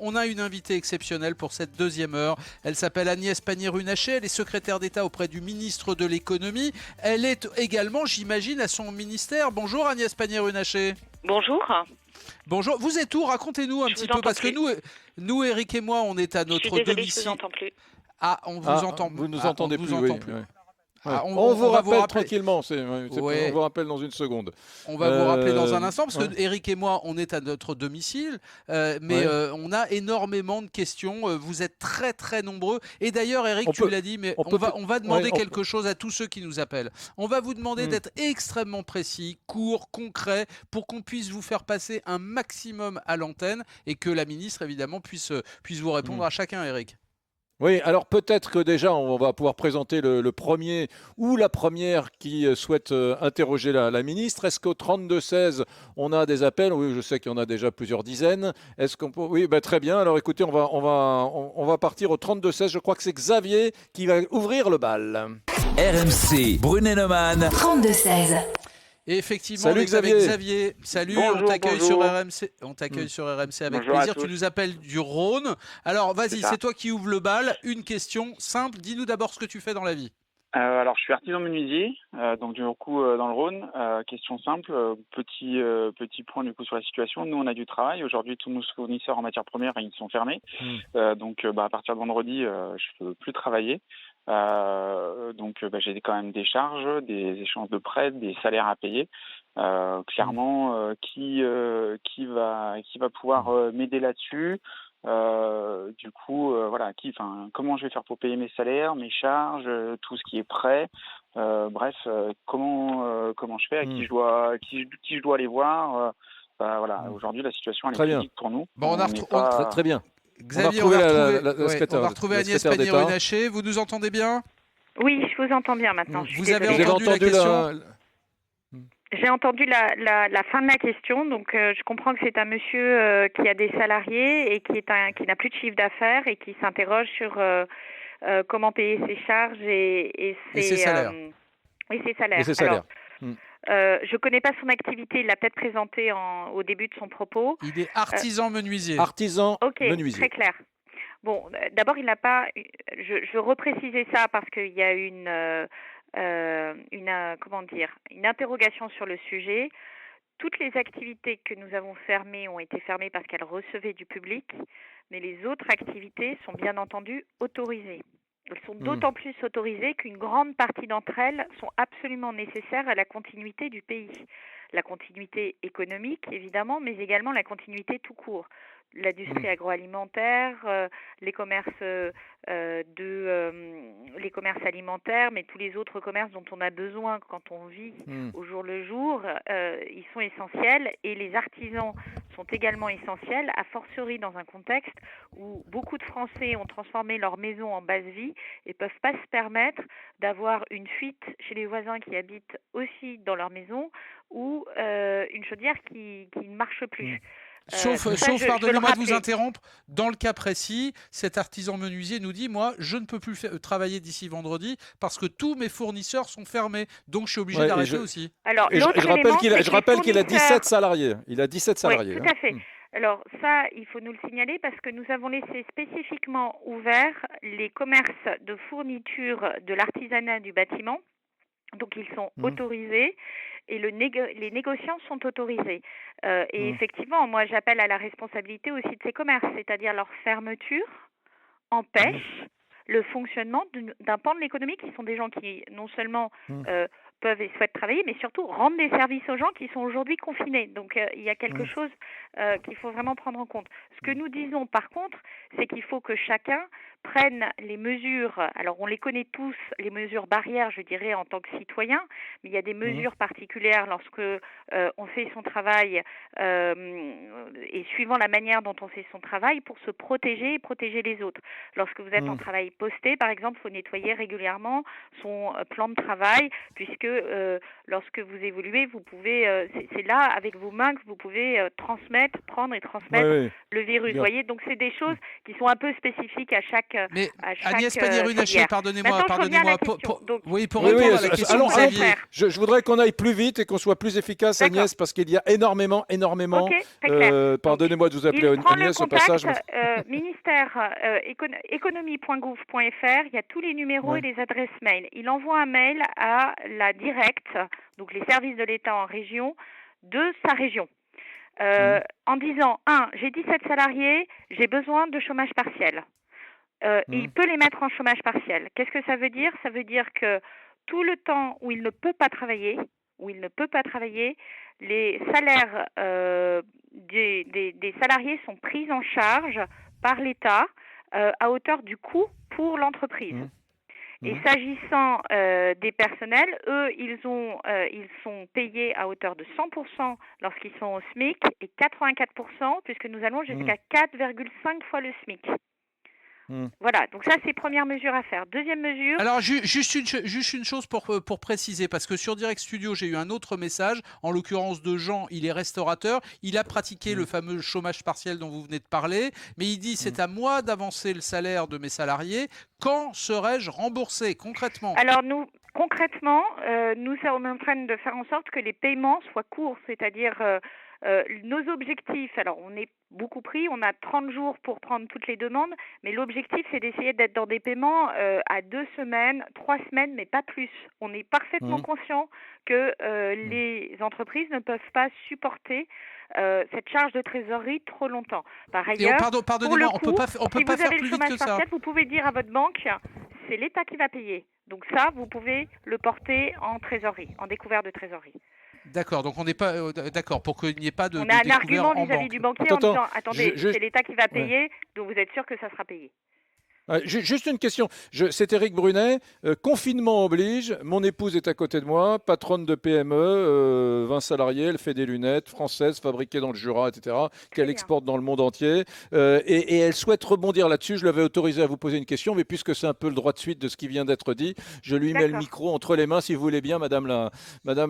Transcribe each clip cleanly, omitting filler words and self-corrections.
On a une invitée exceptionnelle pour cette deuxième heure. Elle s'appelle Agnès Pannier-Runacher. Elle est secrétaire d'État auprès du ministre de l'économie. Elle est également, j'imagine, à son ministère. Bonjour Agnès Pannier-Runacher. Bonjour. Bonjour. Vous êtes où? Racontez-nous un petit peu parce que nous, Eric et moi, on est à notre domicile. Je vous entends plus. Ah, on vous entend. Vous nous entendez plus. Oui. Ah, on vous rappelle rappeler tranquillement, on vous rappelle dans une seconde. On va vous rappeler dans un instant, parce que Eric et moi, on est à notre domicile, mais on a énormément de questions. Vous êtes très très nombreux. Et d'ailleurs, Eric, tu l'as dit, mais on va demander quelque chose à tous ceux qui nous appellent. On va vous demander d'être extrêmement précis, court, concret, pour qu'on puisse vous faire passer un maximum à l'antenne et que la ministre, évidemment, puisse vous répondre à chacun, Eric. Oui, alors peut-être que déjà on va pouvoir présenter le premier ou la première qui souhaite interroger la ministre. Est-ce qu'au 32-16 on a des appels? Oui, je sais qu'il y en a déjà plusieurs dizaines. Est-ce qu'on peut... Oui, très bien. Alors écoutez, on va partir au 32-16. Je crois que c'est Xavier qui va ouvrir le bal. RMC Brunet-Neumann 32-16. Et effectivement, salut Xavier. Salut, bonjour, on t'accueille sur RMC. On t'accueille sur RMC avec plaisir. Tu nous appelles du Rhône. Alors, vas-y, c'est toi qui ouvre le bal. Une question simple. Dis-nous d'abord ce que tu fais dans la vie. Alors, je suis artisan menuisier, donc du coup dans le Rhône. Question simple, petit point du coup sur la situation. Nous, on a du travail. Aujourd'hui, tous nos fournisseurs en matières premières, ils sont fermés. Donc, à partir de vendredi, je peux plus travailler. Donc, j'ai quand même des charges, des échéances de prêts, des salaires à payer. Clairement, qui va pouvoir m'aider là-dessus? Du coup, comment je vais faire pour payer mes salaires, mes charges, tout ce qui est prêt. Bref, comment je fais, à qui je dois aller voir. Aujourd'hui, la situation elle est critique pour nous. Bon, très bien. Xavier, on va retrouver Agnès Pannier-Runacher. Vous nous entendez bien? Oui, je vous entends bien maintenant. Vous avez entendu la question? J'ai entendu la fin de la question, donc je comprends que c'est un monsieur qui a des salariés et qui n'a plus de chiffre d'affaires et qui s'interroge sur comment payer ses charges et ses salaires. Alors, je ne connais pas son activité, il l'a peut-être présenté au début de son propos. Il est artisan menuisier. Menuisier. Très clair. Bon, d'abord, il n'a pas... Je veux repréciser ça parce qu'il y a une interrogation sur le sujet. Toutes les activités que nous avons fermées ont été fermées parce qu'elles recevaient du public, mais les autres activités sont bien entendu autorisées. Elles sont d'autant plus autorisées qu'une grande partie d'entre elles sont absolument nécessaires à la continuité du pays. La continuité économique, évidemment, mais également la continuité tout court. L'industrie agroalimentaire, les commerces les commerces alimentaires, mais tous les autres commerces dont on a besoin quand on vit au jour le jour, ils sont essentiels et les artisans sont également essentiels, a fortiori dans un contexte où beaucoup de Français ont transformé leur maison en base vie et peuvent pas se permettre d'avoir une fuite chez les voisins qui habitent aussi dans leur maison ou une chaudière qui ne marche plus. Sauf pardonnez-moi de vous interrompre, dans le cas précis, cet artisan menuisier nous dit, moi, je ne peux plus travailler d'ici vendredi parce que tous mes fournisseurs sont fermés, donc je suis obligé d'arrêter aussi. Alors, je rappelle qu'il a 17 salariés. Il a 17 salariés. Oui, tout à fait. Alors ça, il faut nous le signaler parce que nous avons laissé spécifiquement ouverts les commerces de fourniture de l'artisanat du bâtiment. Donc ils sont autorisés et les négociants sont autorisés. Et effectivement, moi j'appelle à la responsabilité aussi de ces commerces, c'est-à-dire leur fermeture empêche le fonctionnement d'un pan de l'économie qui sont des gens qui non seulement peuvent et souhaitent travailler, mais surtout rendre des services aux gens qui sont aujourd'hui confinés. Donc il y a quelque chose qu'il faut vraiment prendre en compte. Ce que nous disons par contre, c'est qu'il faut que chacun prenne les mesures, alors on les connaît tous, les mesures barrières, je dirais, en tant que citoyen, mais il y a des mesures particulières lorsque on fait son travail et suivant la manière dont on fait son travail pour se protéger et protéger les autres. Lorsque vous êtes en travail posté, par exemple, il faut nettoyer régulièrement son plan de travail, puisque lorsque vous évoluez, vous pouvez, c'est là, avec vos mains, que vous pouvez prendre et transmettre le virus. Vous voyez, donc c'est des choses qui sont un peu spécifiques à chaque Mais à chaque Agnès Pannier-Runacher, pardonnez-moi. Oui, pour répondre à la question, Xavier. Je voudrais qu'on aille plus vite et qu'on soit plus efficace, Agnès, parce qu'il y a énormément. Pardonnez-moi de vous appeler Agnès au passage. Ministère économie.gouv.fr, il y a tous les numéros et les adresses mail. Il envoie un mail à la directe, donc les services de l'État en région, de sa région. En disant, j'ai 17 salariés, j'ai besoin de chômage partiel. Il peut les mettre en chômage partiel. Qu'est-ce que ça veut dire ? Ça veut dire que tout le temps où il ne peut pas travailler, les salaires des salariés sont pris en charge par l'État à hauteur du coût pour l'entreprise. Et s'agissant des personnels, eux, ils sont payés à hauteur de 100% lorsqu'ils sont au SMIC et 84% puisque nous allons jusqu'à 4,5 fois le SMIC. Voilà, donc ça c'est première mesure à faire. Deuxième mesure... Alors juste une chose pour préciser, parce que sur Direct Studio j'ai eu un autre message, en l'occurrence de Jean, il est restaurateur, il a pratiqué le fameux chômage partiel dont vous venez de parler, mais il dit c'est à moi d'avancer le salaire de mes salariés, quand serai-je remboursé concrètement ? Alors concrètement, nous sommes en train de faire en sorte que les paiements soient courts, c'est-à-dire... nos objectifs, alors on est beaucoup pris, on a 30 jours pour prendre toutes les demandes, mais l'objectif c'est d'essayer d'être dans des paiements à 2 semaines, 3 semaines, mais pas plus. On est parfaitement conscient que les entreprises ne peuvent pas supporter cette charge de trésorerie trop longtemps. Par ailleurs, pardonnez-moi, on peut pas faire plus vite que ça. Partiel, vous pouvez dire à votre banque, c'est l'État qui va payer. Donc ça, vous pouvez le porter en trésorerie, en découvert de trésorerie. D'accord, donc on n'est pas d'accord pour qu'il n'y ait pas de. On a un argument vis-à-vis du banquier en disant attendez, c'est l'État qui va payer, donc vous êtes sûr que ça sera payé. Juste une question. C'est Éric Brunet. Confinement oblige. Mon épouse est à côté de moi, patronne de PME, 20 salariés. Elle fait des lunettes françaises fabriquées dans le Jura, etc., qu'elle exporte dans le monde entier. Et elle souhaite rebondir là-dessus. Je l'avais autorisé à vous poser une question, mais puisque c'est un peu le droit de suite de ce qui vient d'être dit, je lui mets le micro entre les mains, si vous voulez bien, Madame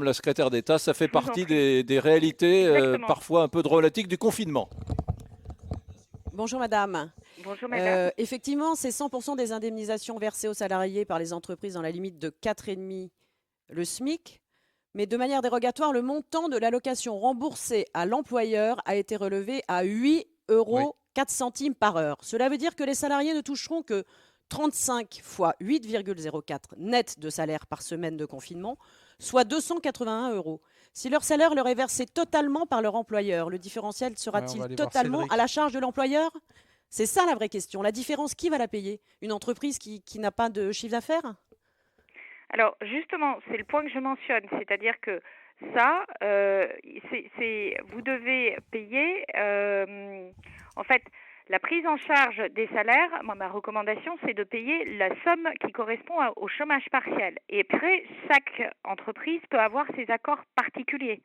la secrétaire d'État. Ça fait partie des réalités parfois un peu dramatiques du confinement. Bonjour Madame. Bonjour Madame. Effectivement, c'est 100% des indemnisations versées aux salariés par les entreprises dans la limite de 4,5 le SMIC. Mais de manière dérogatoire, le montant de l'allocation remboursée à l'employeur a été relevé à 8,04 € par heure. Cela veut dire que les salariés ne toucheront que 35 fois 8,04 net de salaire par semaine de confinement, soit 281 €. Si leur salaire leur est versé totalement par leur employeur, le différentiel sera-t-il totalement à la charge de l'employeur ? C'est ça la vraie question. La différence, qui va la payer ? Une entreprise qui n'a pas de chiffre d'affaires ? Alors justement, c'est le point que je mentionne, c'est-à-dire que ça, vous devez payer, en fait, la prise en charge des salaires. Moi, ma recommandation, c'est de payer la somme qui correspond au chômage partiel. Et après, chaque entreprise peut avoir ses accords particuliers.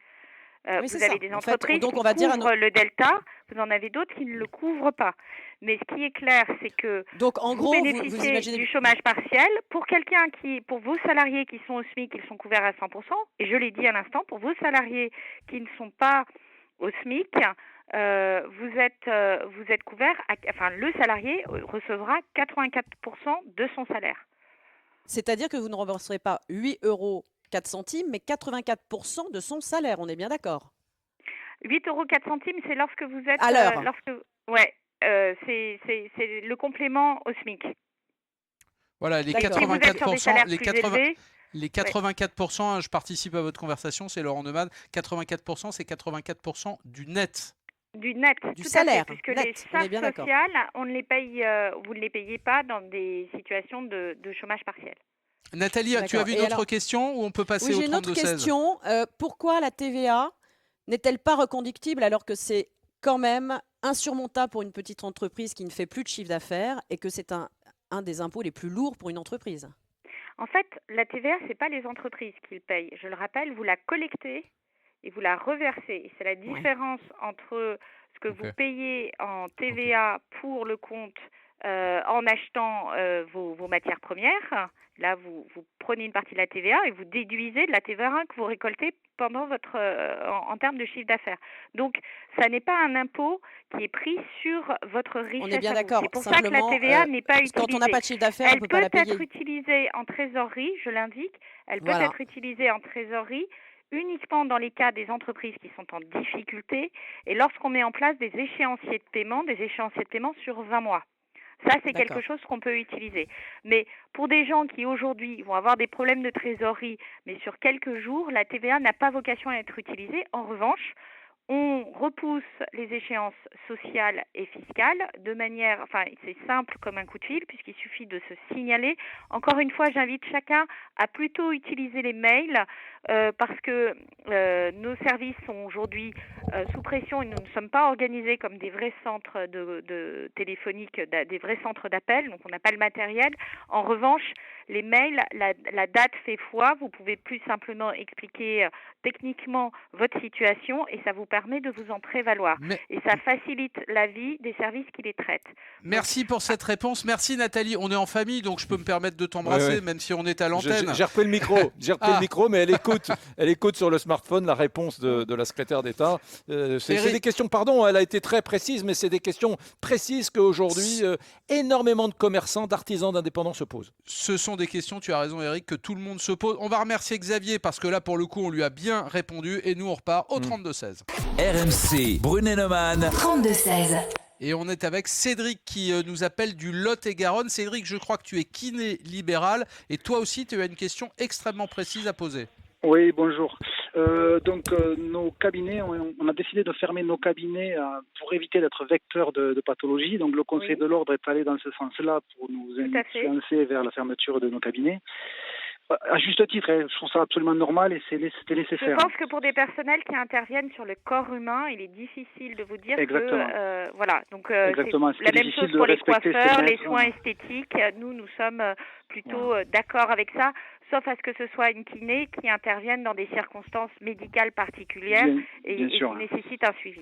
Vous avez des entreprises qui couvrent le delta, vous en avez d'autres qui ne le couvrent pas. Mais ce qui est clair, c'est que vous bénéficiez du chômage partiel. Pour pour vos salariés qui sont au SMIC, ils sont couverts à 100%. Et je l'ai dit à l'instant, pour vos salariés qui ne sont pas au SMIC, vous êtes couverts. Le salarié recevra 84% de son salaire. C'est-à-dire que vous ne rembourserez pas 8,04 €, mais 84% de son salaire, on est bien d'accord. 8,04 €, c'est lorsque vous êtes... À l'heure. C'est le complément au SMIC. Voilà, les 84%, les 84%, je participe à votre conversation, c'est Laurent Neumann, 84%, c'est 84% du net. Du net, du tout salaire, à fait, puisque les charges sociales, on ne les paye, vous ne les payez pas dans des situations de chômage partiel. Nathalie, tu as vu une autre question ou on peut passer au 32-16 ? J'ai une autre question. Pourquoi la TVA n'est-elle pas reconductible alors que c'est quand même insurmontable pour une petite entreprise qui ne fait plus de chiffre d'affaires et que c'est un des impôts les plus lourds pour une entreprise ? En fait, la TVA, ce n'est pas les entreprises qui le payent. Je le rappelle, vous la collectez et vous la reversez. Et c'est la différence entre ce que vous payez en TVA pour le compte en achetant vos matières premières. Là, vous prenez une partie de la TVA et vous déduisez de la TVA que vous récoltez pendant en termes de chiffre d'affaires. Donc, ça n'est pas un impôt qui est pris sur votre richesse. On est bien d'accord. C'est pour ça que la TVA n'est pas utilisée. Quand on n'a pas de chiffre d'affaires, on ne peut pas la payer. Elle peut être utilisée en trésorerie, je l'indique. Elle peut être utilisée en trésorerie uniquement dans les cas des entreprises qui sont en difficulté et lorsqu'on met en place des échéanciers de paiement sur 20 mois. Ça, c'est quelque chose qu'on peut utiliser. Mais pour des gens qui aujourd'hui vont avoir des problèmes de trésorerie, mais sur quelques jours, la TVA n'a pas vocation à être utilisée. En revanche, on repousse les échéances sociales et fiscales de manière, c'est simple comme un coup de fil puisqu'il suffit de se signaler. Encore une fois, j'invite chacun à plutôt utiliser les mails parce que nos services sont aujourd'hui sous pression et nous ne sommes pas organisés comme des vrais centres de téléphoniques, des vrais centres d'appel, donc on n'a pas le matériel. En revanche, les mails, la date fait foi, vous pouvez plus simplement expliquer techniquement votre situation et ça vous permet de vous en prévaloir. Et ça facilite la vie des services qui les traitent. Merci pour cette réponse. Merci Nathalie. On est en famille, donc je peux me permettre de t'embrasser, même si on est à l'antenne. J'ai repris le micro. Le micro, mais elle écoute sur le smartphone la réponse de la secrétaire d'État. C'est des questions, pardon, elle a été très précise, mais c'est des questions précises qu'aujourd'hui, énormément de commerçants, d'artisans, d'indépendants se posent. Ce sont des questions, tu as raison Eric, que tout le monde se pose. On va remercier Xavier parce que là, pour le coup, on lui a bien répondu et nous, on repart au 32-16. RMC, Brunet-Neumann. 32-16. Et on est avec Cédric qui nous appelle du Lot-et-Garonne. Cédric, je crois que tu es kiné libéral et toi aussi, tu as une question extrêmement précise à poser. Oui, bonjour. Nos cabinets, on a décidé de fermer nos cabinets pour éviter d'être vecteurs de pathologie. Donc le Conseil de l'Ordre est allé dans ce sens-là pour nous influencer vers la fermeture de nos cabinets. À juste titre, je trouve ça absolument normal et c'était nécessaire. Je pense que pour des personnels qui interviennent sur le corps humain, il est difficile de vous dire que voilà. Donc c'est la même chose pour les coiffeurs, les soins esthétiques. Nous sommes plutôt d'accord avec ça, sauf à ce que ce soit une kiné qui intervienne dans des circonstances médicales particulières et qui nécessite un suivi.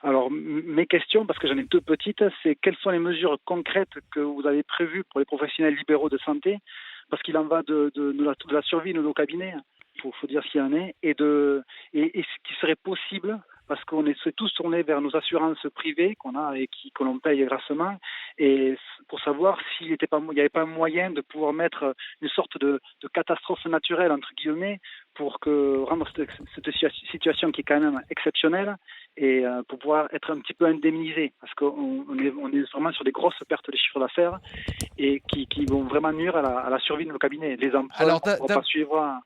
Alors, mes questions, parce que j'en ai deux petites, c'est quelles sont les mesures concrètes que vous avez prévues pour les professionnels libéraux de santé, parce qu'il en va de la survie de nos cabinets, faut dire ce qu'il y en est, et ce qui serait possible, parce qu'on est tous tournés vers nos assurances privées qu'on a et que l'on paye grassement, et pour savoir s'il n'y avait pas moyen de pouvoir mettre une sorte de catastrophe naturelle, entre guillemets, pour rendre cette situation qui est quand même exceptionnelle et pour pouvoir être un petit peu indemnisé, parce qu'on est vraiment sur des grosses pertes de chiffre d'affaires et qui vont vraiment nuire à la survie de nos cabinets. Les emprunts ne vont pas suivre.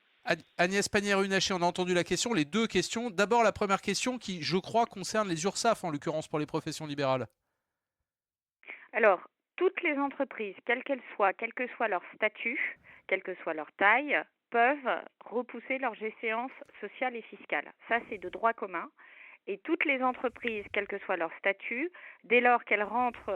Agnès Pannier-Runacher, on a entendu la question, les deux questions. D'abord, la première question qui, je crois, concerne les URSSAF, en l'occurrence pour les professions libérales. Alors, toutes les entreprises, quelles qu'elles soient, quel que soit leur statut, quelle que soit leur taille, peuvent repousser leurs échéances sociales et fiscales. Ça, c'est de droit commun. Et toutes les entreprises, quel que soit leur statut, dès lors qu'elles rentrent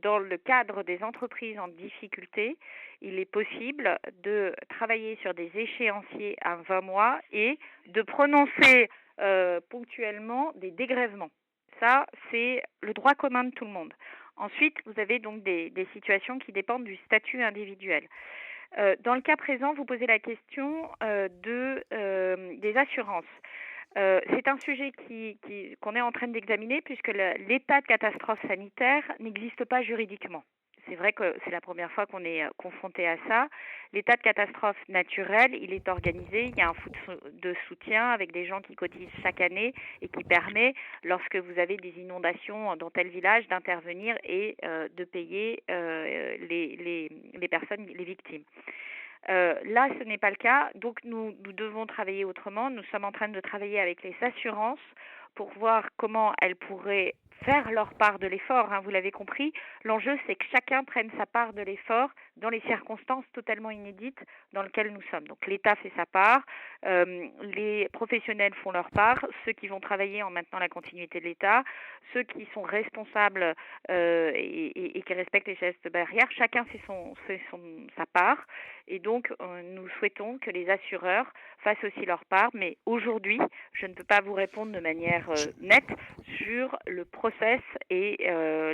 dans le cadre des entreprises en difficulté, il est possible de travailler sur des échéanciers à 20 mois et de prononcer ponctuellement des dégrèvements. Ça, c'est le droit commun de tout le monde. Ensuite, vous avez donc des situations qui dépendent du statut individuel. Dans le cas présent, vous posez la question des assurances. C'est un sujet qu'on est en train d'examiner puisque l'état de catastrophe sanitaire n'existe pas juridiquement. C'est vrai que c'est la première fois qu'on est confronté à ça. L'état de catastrophe naturelle, il est organisé. Il y a un fonds de soutien avec des gens qui cotisent chaque année et qui permet, lorsque vous avez des inondations dans tel village, d'intervenir et de payer les personnes, les victimes. Là, ce n'est pas le cas, donc nous devons travailler autrement. Nous sommes en train de travailler avec les assurances pour voir comment elles pourraient faire leur part de l'effort, vous l'avez compris. L'enjeu, c'est que chacun prenne sa part de l'effort dans les circonstances totalement inédites dans lesquelles nous sommes. Donc l'État fait sa part, les professionnels font leur part, ceux qui vont travailler en maintenant la continuité de l'État, ceux qui sont responsables et qui respectent les gestes barrières, chacun fait sa part. Et donc, nous souhaitons que les assureurs fassent aussi leur part. Mais aujourd'hui, je ne peux pas vous répondre de manière nette sur le process et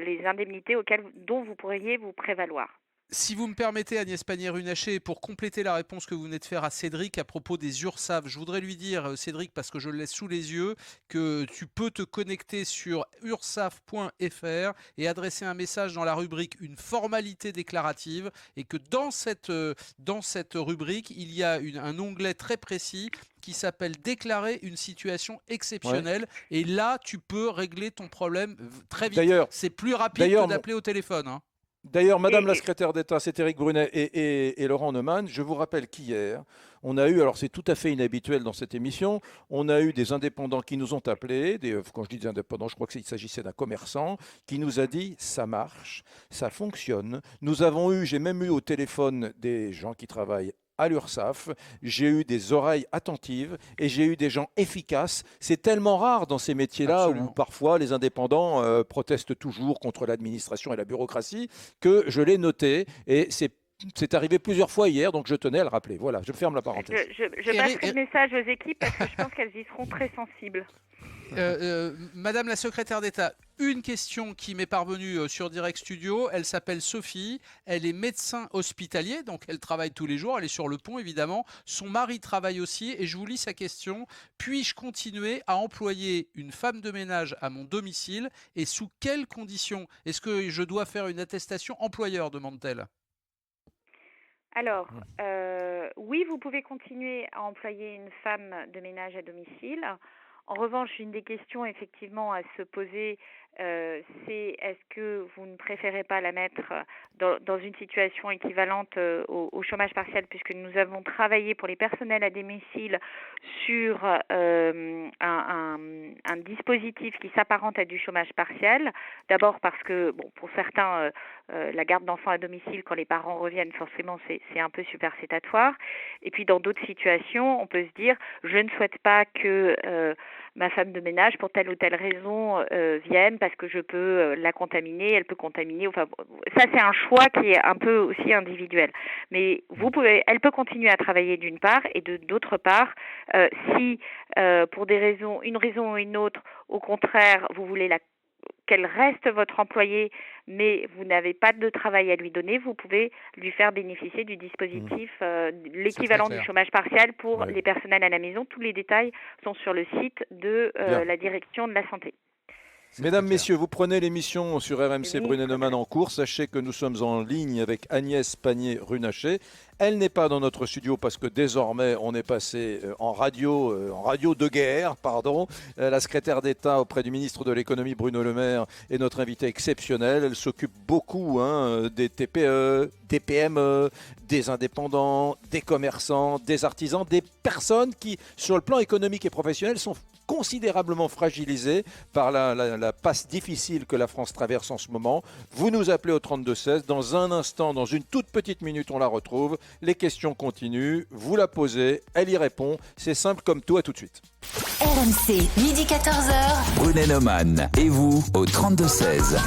les indemnités dont vous pourriez vous prévaloir. Si vous me permettez, Agnès Pannier-Runacher, pour compléter la réponse que vous venez de faire à Cédric à propos des URSSAF, je voudrais lui dire, Cédric, parce que je le laisse sous les yeux, que tu peux te connecter sur ursaf.fr et adresser un message dans la rubrique « Une formalité déclarative » et que dans cette rubrique, il y a un onglet très précis qui s'appelle « Déclarer une situation exceptionnelle ». Et là, tu peux régler ton problème très vite. C'est plus rapide que d'appeler au téléphone. Hein. D'ailleurs, Madame la secrétaire d'État, c'est Éric Brunet et Laurent Neumann. Je vous rappelle qu'hier, on a eu, alors c'est tout à fait inhabituel dans cette émission, on a eu des indépendants qui nous ont appelés, quand je dis des indépendants, je crois qu'il s'agissait d'un commerçant, qui nous a dit ça marche, ça fonctionne. J'ai même eu au téléphone des gens qui travaillent à l'URSSAF, j'ai eu des oreilles attentives et j'ai eu des gens efficaces. C'est tellement rare dans ces métiers-là où parfois les indépendants protestent toujours contre l'administration et la bureaucratie que je l'ai noté et c'est arrivé plusieurs fois hier, donc je tenais à le rappeler. Voilà, je ferme la parenthèse. Je passerai le message aux équipes parce que je pense qu'elles y seront très sensibles. Madame la secrétaire d'État, une question qui m'est parvenue sur Direct Studio. Elle s'appelle Sophie. Elle est médecin hospitalier, donc elle travaille tous les jours. Elle est sur le pont, évidemment. Son mari travaille aussi. Et je vous lis sa question. Puis-je continuer à employer une femme de ménage à mon domicile et sous quelles conditions? Est-ce que je dois faire une attestation employeur, demande-t-elle? Alors, oui, vous pouvez continuer à employer une femme de ménage à domicile. En revanche, une des questions effectivement à se poser, c'est est-ce que vous ne préférez pas la mettre dans une situation équivalente au chômage partiel, puisque nous avons travaillé pour les personnels à domicile sur un dispositif qui s'apparente à du chômage partiel. D'abord parce que, bon, pour certains, la garde d'enfants à domicile, quand les parents reviennent, forcément, c'est un peu superfétatoire. Et puis, dans d'autres situations, on peut se dire, je ne souhaite pas que ma femme de ménage, pour telle ou telle raison, vienne parce que je peux la contaminer, elle peut contaminer. Enfin, ça, c'est un choix qui est un peu aussi individuel. Mais elle peut continuer à travailler d'une part, et d'autre part, si pour une raison ou une autre, au contraire, vous voulez qu'elle reste votre employée, mais vous n'avez pas de travail à lui donner, vous pouvez lui faire bénéficier du dispositif, l'équivalent du chômage partiel pour les personnels à la maison. Tous les détails sont sur le site de la direction de la santé. Mesdames, Messieurs, vous prenez l'émission sur RMC Brunet-Neumann en cours. Sachez que nous sommes en ligne avec Agnès Pannier-Runacher. Elle n'est pas dans notre studio parce que désormais on est passé en radio de guerre, pardon. La secrétaire d'État auprès du ministre de l'économie Bruno Le Maire est notre invitée exceptionnelle. Elle s'occupe beaucoup des TPE, des PME, des indépendants, des commerçants, des artisans, des personnes qui, sur le plan économique et professionnel, sont considérablement fragilisées par la passe difficile que la France traverse en ce moment. Vous nous appelez au 32-16. Dans un instant, dans une toute petite minute, on la retrouve. Les questions continuent. Vous la posez, elle y répond. C'est simple comme tout. À tout de suite. RMC, midi 14h. Brunet-Neumann et vous au 32-16.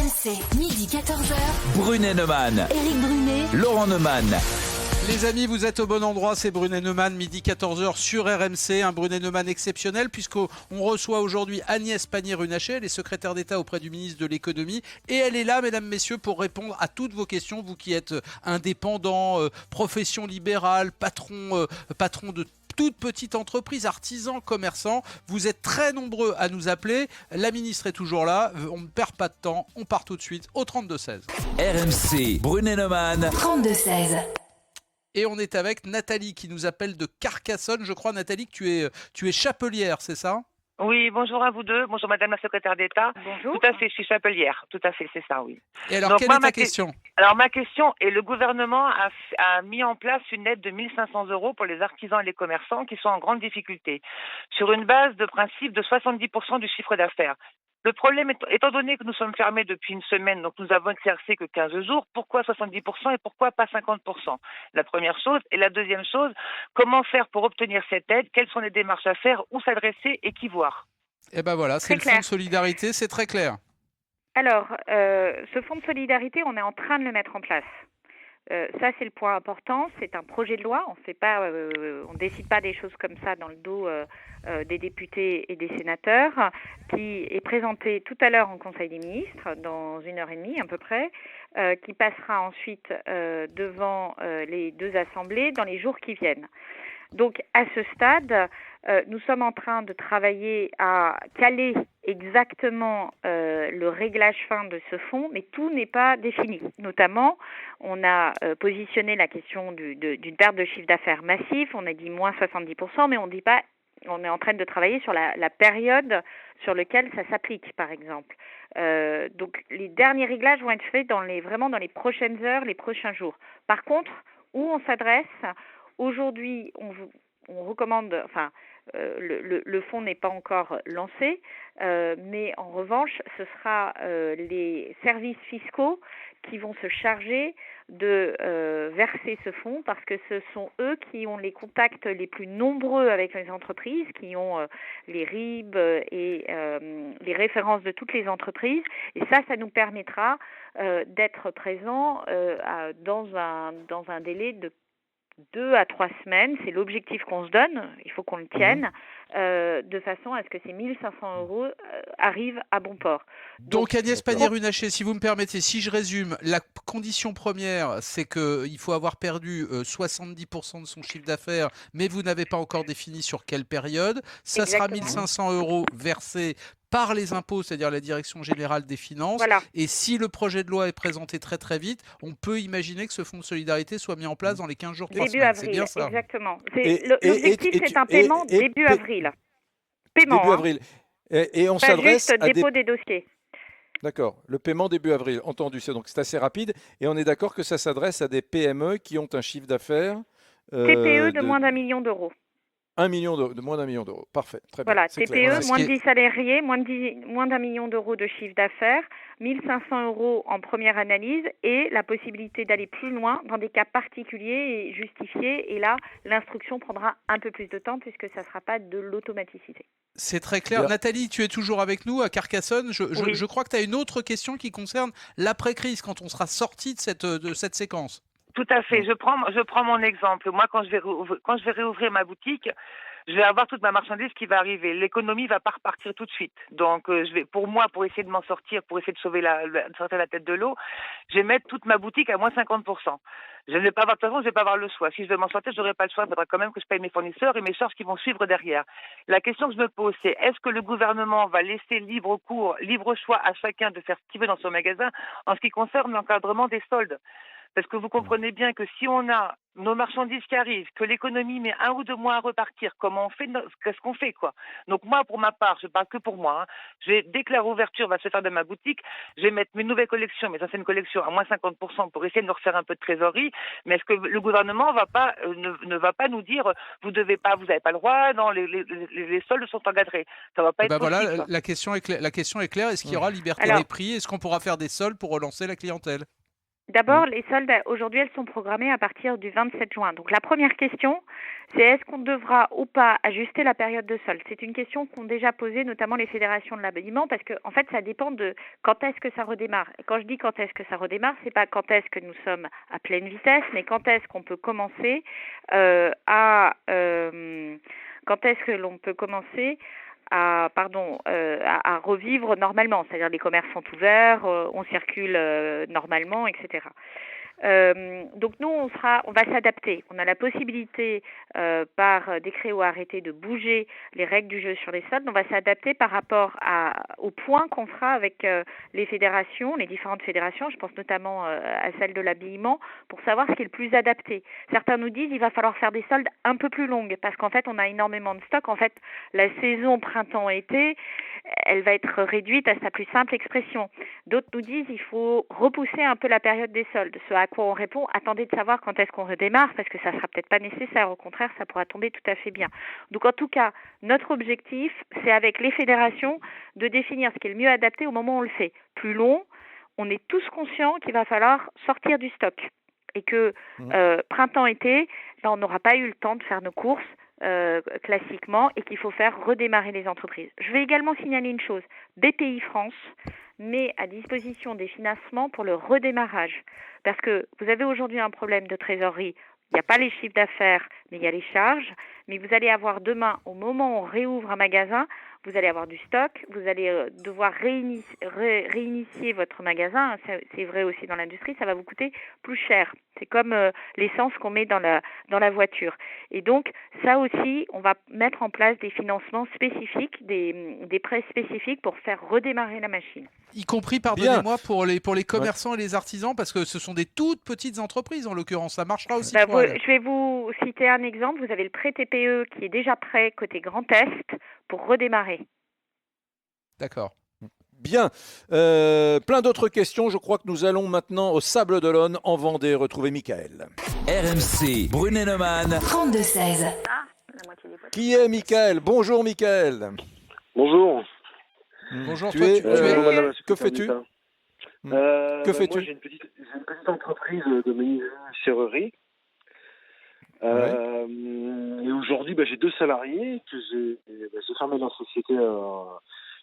RMC, midi 14h. Brunet-Neumann, Éric Brunet, Laurent Neumann. Les amis, vous êtes au bon endroit, c'est Brunet-Neumann, midi 14h sur RMC, un Brunet-Neumann exceptionnel puisqu'on reçoit aujourd'hui Agnès Pannier-Runacher, elle est secrétaire d'État auprès du ministre de l'économie et elle est là, mesdames, messieurs, pour répondre à toutes vos questions, vous qui êtes indépendants, profession libérale, patron de toute petite entreprise, artisans, commerçants, vous êtes très nombreux à nous appeler, la ministre est toujours là, on ne perd pas de temps, on part tout de suite au 32-16. RMC, Brunet-Neumann, 32-16. Et on est avec Nathalie qui nous appelle de Carcassonne. Je crois, Nathalie, que tu es chapelière, c'est ça ? Oui, bonjour à vous deux. Bonjour Madame la secrétaire d'État. Bonjour. Tout à fait, je suis chapelière. Tout à fait, c'est ça, oui. Et alors, Donc, quelle moi, est ta question ? Alors, ma question est, le gouvernement a mis en place une aide de 1 500 € pour les artisans et les commerçants qui sont en grande difficulté, sur une base de principe de 70% du chiffre d'affaires. Le problème, étant donné que nous sommes fermés depuis une semaine, donc nous avons exercé que 15 jours, pourquoi 70% et pourquoi pas 50%? La première chose. Et la deuxième chose, comment faire pour obtenir cette aide? Quelles sont les démarches à faire? Où s'adresser et qui voir? Eh ben voilà, c'est le fonds de solidarité, c'est très clair. Alors, ce fonds de solidarité, on est en train de le mettre en place. Ça, c'est le point important. C'est un projet de loi. On décide pas des choses comme ça dans le dos des députés et des sénateurs, qui est présenté tout à l'heure en Conseil des ministres, dans 1h30 à peu près, qui passera ensuite devant les deux assemblées dans les jours qui viennent. Donc, à ce stade, nous sommes en train de travailler à caler exactement le réglage fin de ce fonds, mais tout n'est pas défini. Notamment, on a positionné la question d'une perte de chiffre d'affaires massif, on a dit moins 70%, mais on dit pas, on est en train de travailler sur la période sur laquelle ça s'applique, par exemple. Donc, les derniers réglages vont être faits vraiment dans les prochaines heures, les prochains jours. Par contre, où on s'adresse? Aujourd'hui, on recommande, le fonds n'est pas encore lancé, mais en revanche, ce sera les services fiscaux qui vont se charger de verser ce fonds parce que ce sont eux qui ont les contacts les plus nombreux avec les entreprises, qui ont les RIB et les références de toutes les entreprises. Et ça nous permettra d'être présents dans un délai de 2 à 3 semaines, c'est l'objectif qu'on se donne, il faut qu'on le tienne, de façon à ce que ces 1 500 € arrivent à bon port. Donc Agnès Pannier-Runacher, si vous me permettez, si je résume, la condition première, c'est qu'il faut avoir perdu 70% de son chiffre d'affaires, mais vous n'avez pas encore défini sur quelle période. Ça sera 1 500 € versés par les impôts, c'est-à-dire la Direction Générale des Finances. Voilà. Et si le projet de loi est présenté très très vite, on peut imaginer que ce fonds de solidarité soit mis en place dans les 15 jours, 3 début semaines. Avril, C'est bien ça. Exactement. L'objectif, c'est un paiement début avril. Début avril. Et on s'adresse à dépôt des dossiers. D'accord. Le paiement début avril, entendu. Donc c'est assez rapide. Et on est d'accord que ça s'adresse à des PME qui ont un chiffre d'affaires TPE de moins d'1 million d'euros. 1 million de moins d'1 million d'euros. Parfait. Très bien. Voilà, C'est TPE, clair. moins de 10 salariés, moins d'1 million d'euros de chiffre d'affaires, 1 500 € en première analyse et la possibilité d'aller plus loin dans des cas particuliers et justifiés. Et là, l'instruction prendra un peu plus de temps puisque ça ne sera pas de l'automaticité. C'est très clair. Bien. Nathalie, tu es toujours avec nous à Carcassonne. Oui. Je crois que tu as une autre question qui concerne l'après-crise, quand on sera sorti de cette séquence. Tout à fait. Je prends mon exemple. Moi, quand je vais réouvrir ma boutique, je vais avoir toute ma marchandise qui va arriver. L'économie va pas repartir tout de suite. Donc, pour essayer de m'en sortir, pour essayer de sauver sortir la tête de l'eau, je vais mettre toute ma boutique à moins 50%. Je ne vais pas avoir, de toute façon, je vais pas avoir le choix. Si je veux m'en sortir, je n'aurai pas le choix. Il faudra quand même que je paye mes fournisseurs et mes charges qui vont suivre derrière. La question que je me pose, c'est est-ce que le gouvernement va laisser libre choix à chacun de faire ce qu'il veut dans son magasin en ce qui concerne l'encadrement des soldes? Parce que vous comprenez bien que si on a nos marchandises qui arrivent, que l'économie met 1 ou 2 mois à repartir, comment on fait, qu'est-ce qu'on fait, quoi? Donc moi, pour ma part, je parle que pour moi, dès que la réouverture va se faire de ma boutique, je vais mettre mes nouvelles collections, mes anciennes collections à moins 50% pour essayer de nous refaire un peu de trésorerie. Mais est-ce que le gouvernement ne va pas nous dire, vous n'avez pas le droit, non, les soldes sont encadrés. Ça va pas être possible. Voilà, la question est claire. Est-ce qu'il y aura liberté des prix? Est-ce qu'on pourra faire des soldes pour relancer la clientèle? D'abord, les soldes, aujourd'hui, elles sont programmées à partir du 27 juin. Donc, la première question, c'est est-ce qu'on devra ou pas ajuster la période de solde? C'est une question qu'ont déjà posée notamment les fédérations de l'habillement parce que, en fait, ça dépend de quand est-ce que ça redémarre. Et quand je dis quand est-ce que ça redémarre, c'est pas quand est-ce que nous sommes à pleine vitesse, mais quand est-ce qu'on peut commencer quand est-ce que l'on peut commencer à revivre normalement, c'est-à-dire les commerces sont ouverts, on circule normalement, etc. Donc nous, on va s'adapter. On a la possibilité par décret ou arrêté de bouger les règles du jeu sur les soldes. On va s'adapter par rapport au point qu'on fera avec les fédérations, les différentes fédérations. Je pense notamment à celle de l'habillement pour savoir ce qui est le plus adapté. Certains nous disent il va falloir faire des soldes un peu plus longues parce qu'en fait, on a énormément de stock. En fait, la saison printemps-été, elle va être réduite à sa plus simple expression. D'autres nous disent il faut repousser un peu la période des soldes. Ce à quoi on répond, attendez de savoir quand est-ce qu'on redémarre parce que ça sera peut-être pas nécessaire. Au contraire, ça pourra tomber tout à fait bien. Donc en tout cas, notre objectif, c'est avec les fédérations de définir ce qui est le mieux adapté au moment où on le fait. Plus long, on est tous conscients qu'il va falloir sortir du stock et que printemps-été, là on n'aura pas eu le temps de faire nos courses classiquement et qu'il faut faire redémarrer les entreprises. Je vais également signaler une chose. BPI France met à disposition des financements pour le redémarrage. Parce que vous avez aujourd'hui un problème de trésorerie. Il n'y a pas les chiffres d'affaires, mais il y a les charges. Mais vous allez avoir demain, au moment où on réouvre un magasin, vous allez avoir du stock, vous allez devoir réinitier votre magasin. C'est vrai aussi dans l'industrie, ça va vous coûter plus cher. C'est comme l'essence qu'on met dans la voiture. Et donc, ça aussi, on va mettre en place des financements spécifiques, des prêts spécifiques pour faire redémarrer la machine. Y compris, pardonnez-moi, pour les commerçants et les artisans, parce que ce sont des toutes petites entreprises, en l'occurrence. Ça marchera aussi pour elles. Je vais vous citer un exemple. Vous avez le prêt TPE qui est déjà prêt côté Grand Est pour redémarrer. D'accord. Bien. Plein d'autres questions. Je crois que nous allons maintenant au Sable d'Olonne, en Vendée, retrouver Michael. RMC, Brunet-Neumann. 32-16. Qui est Michael? Bonjour Michael. Bonjour. Bonjour, tu es... Que fais-tu? Que fais-tu? Moi, j'ai une petite entreprise de menuiserie-serrerie. Et aujourd'hui, j'ai 2 salariés que j'ai fermé la société.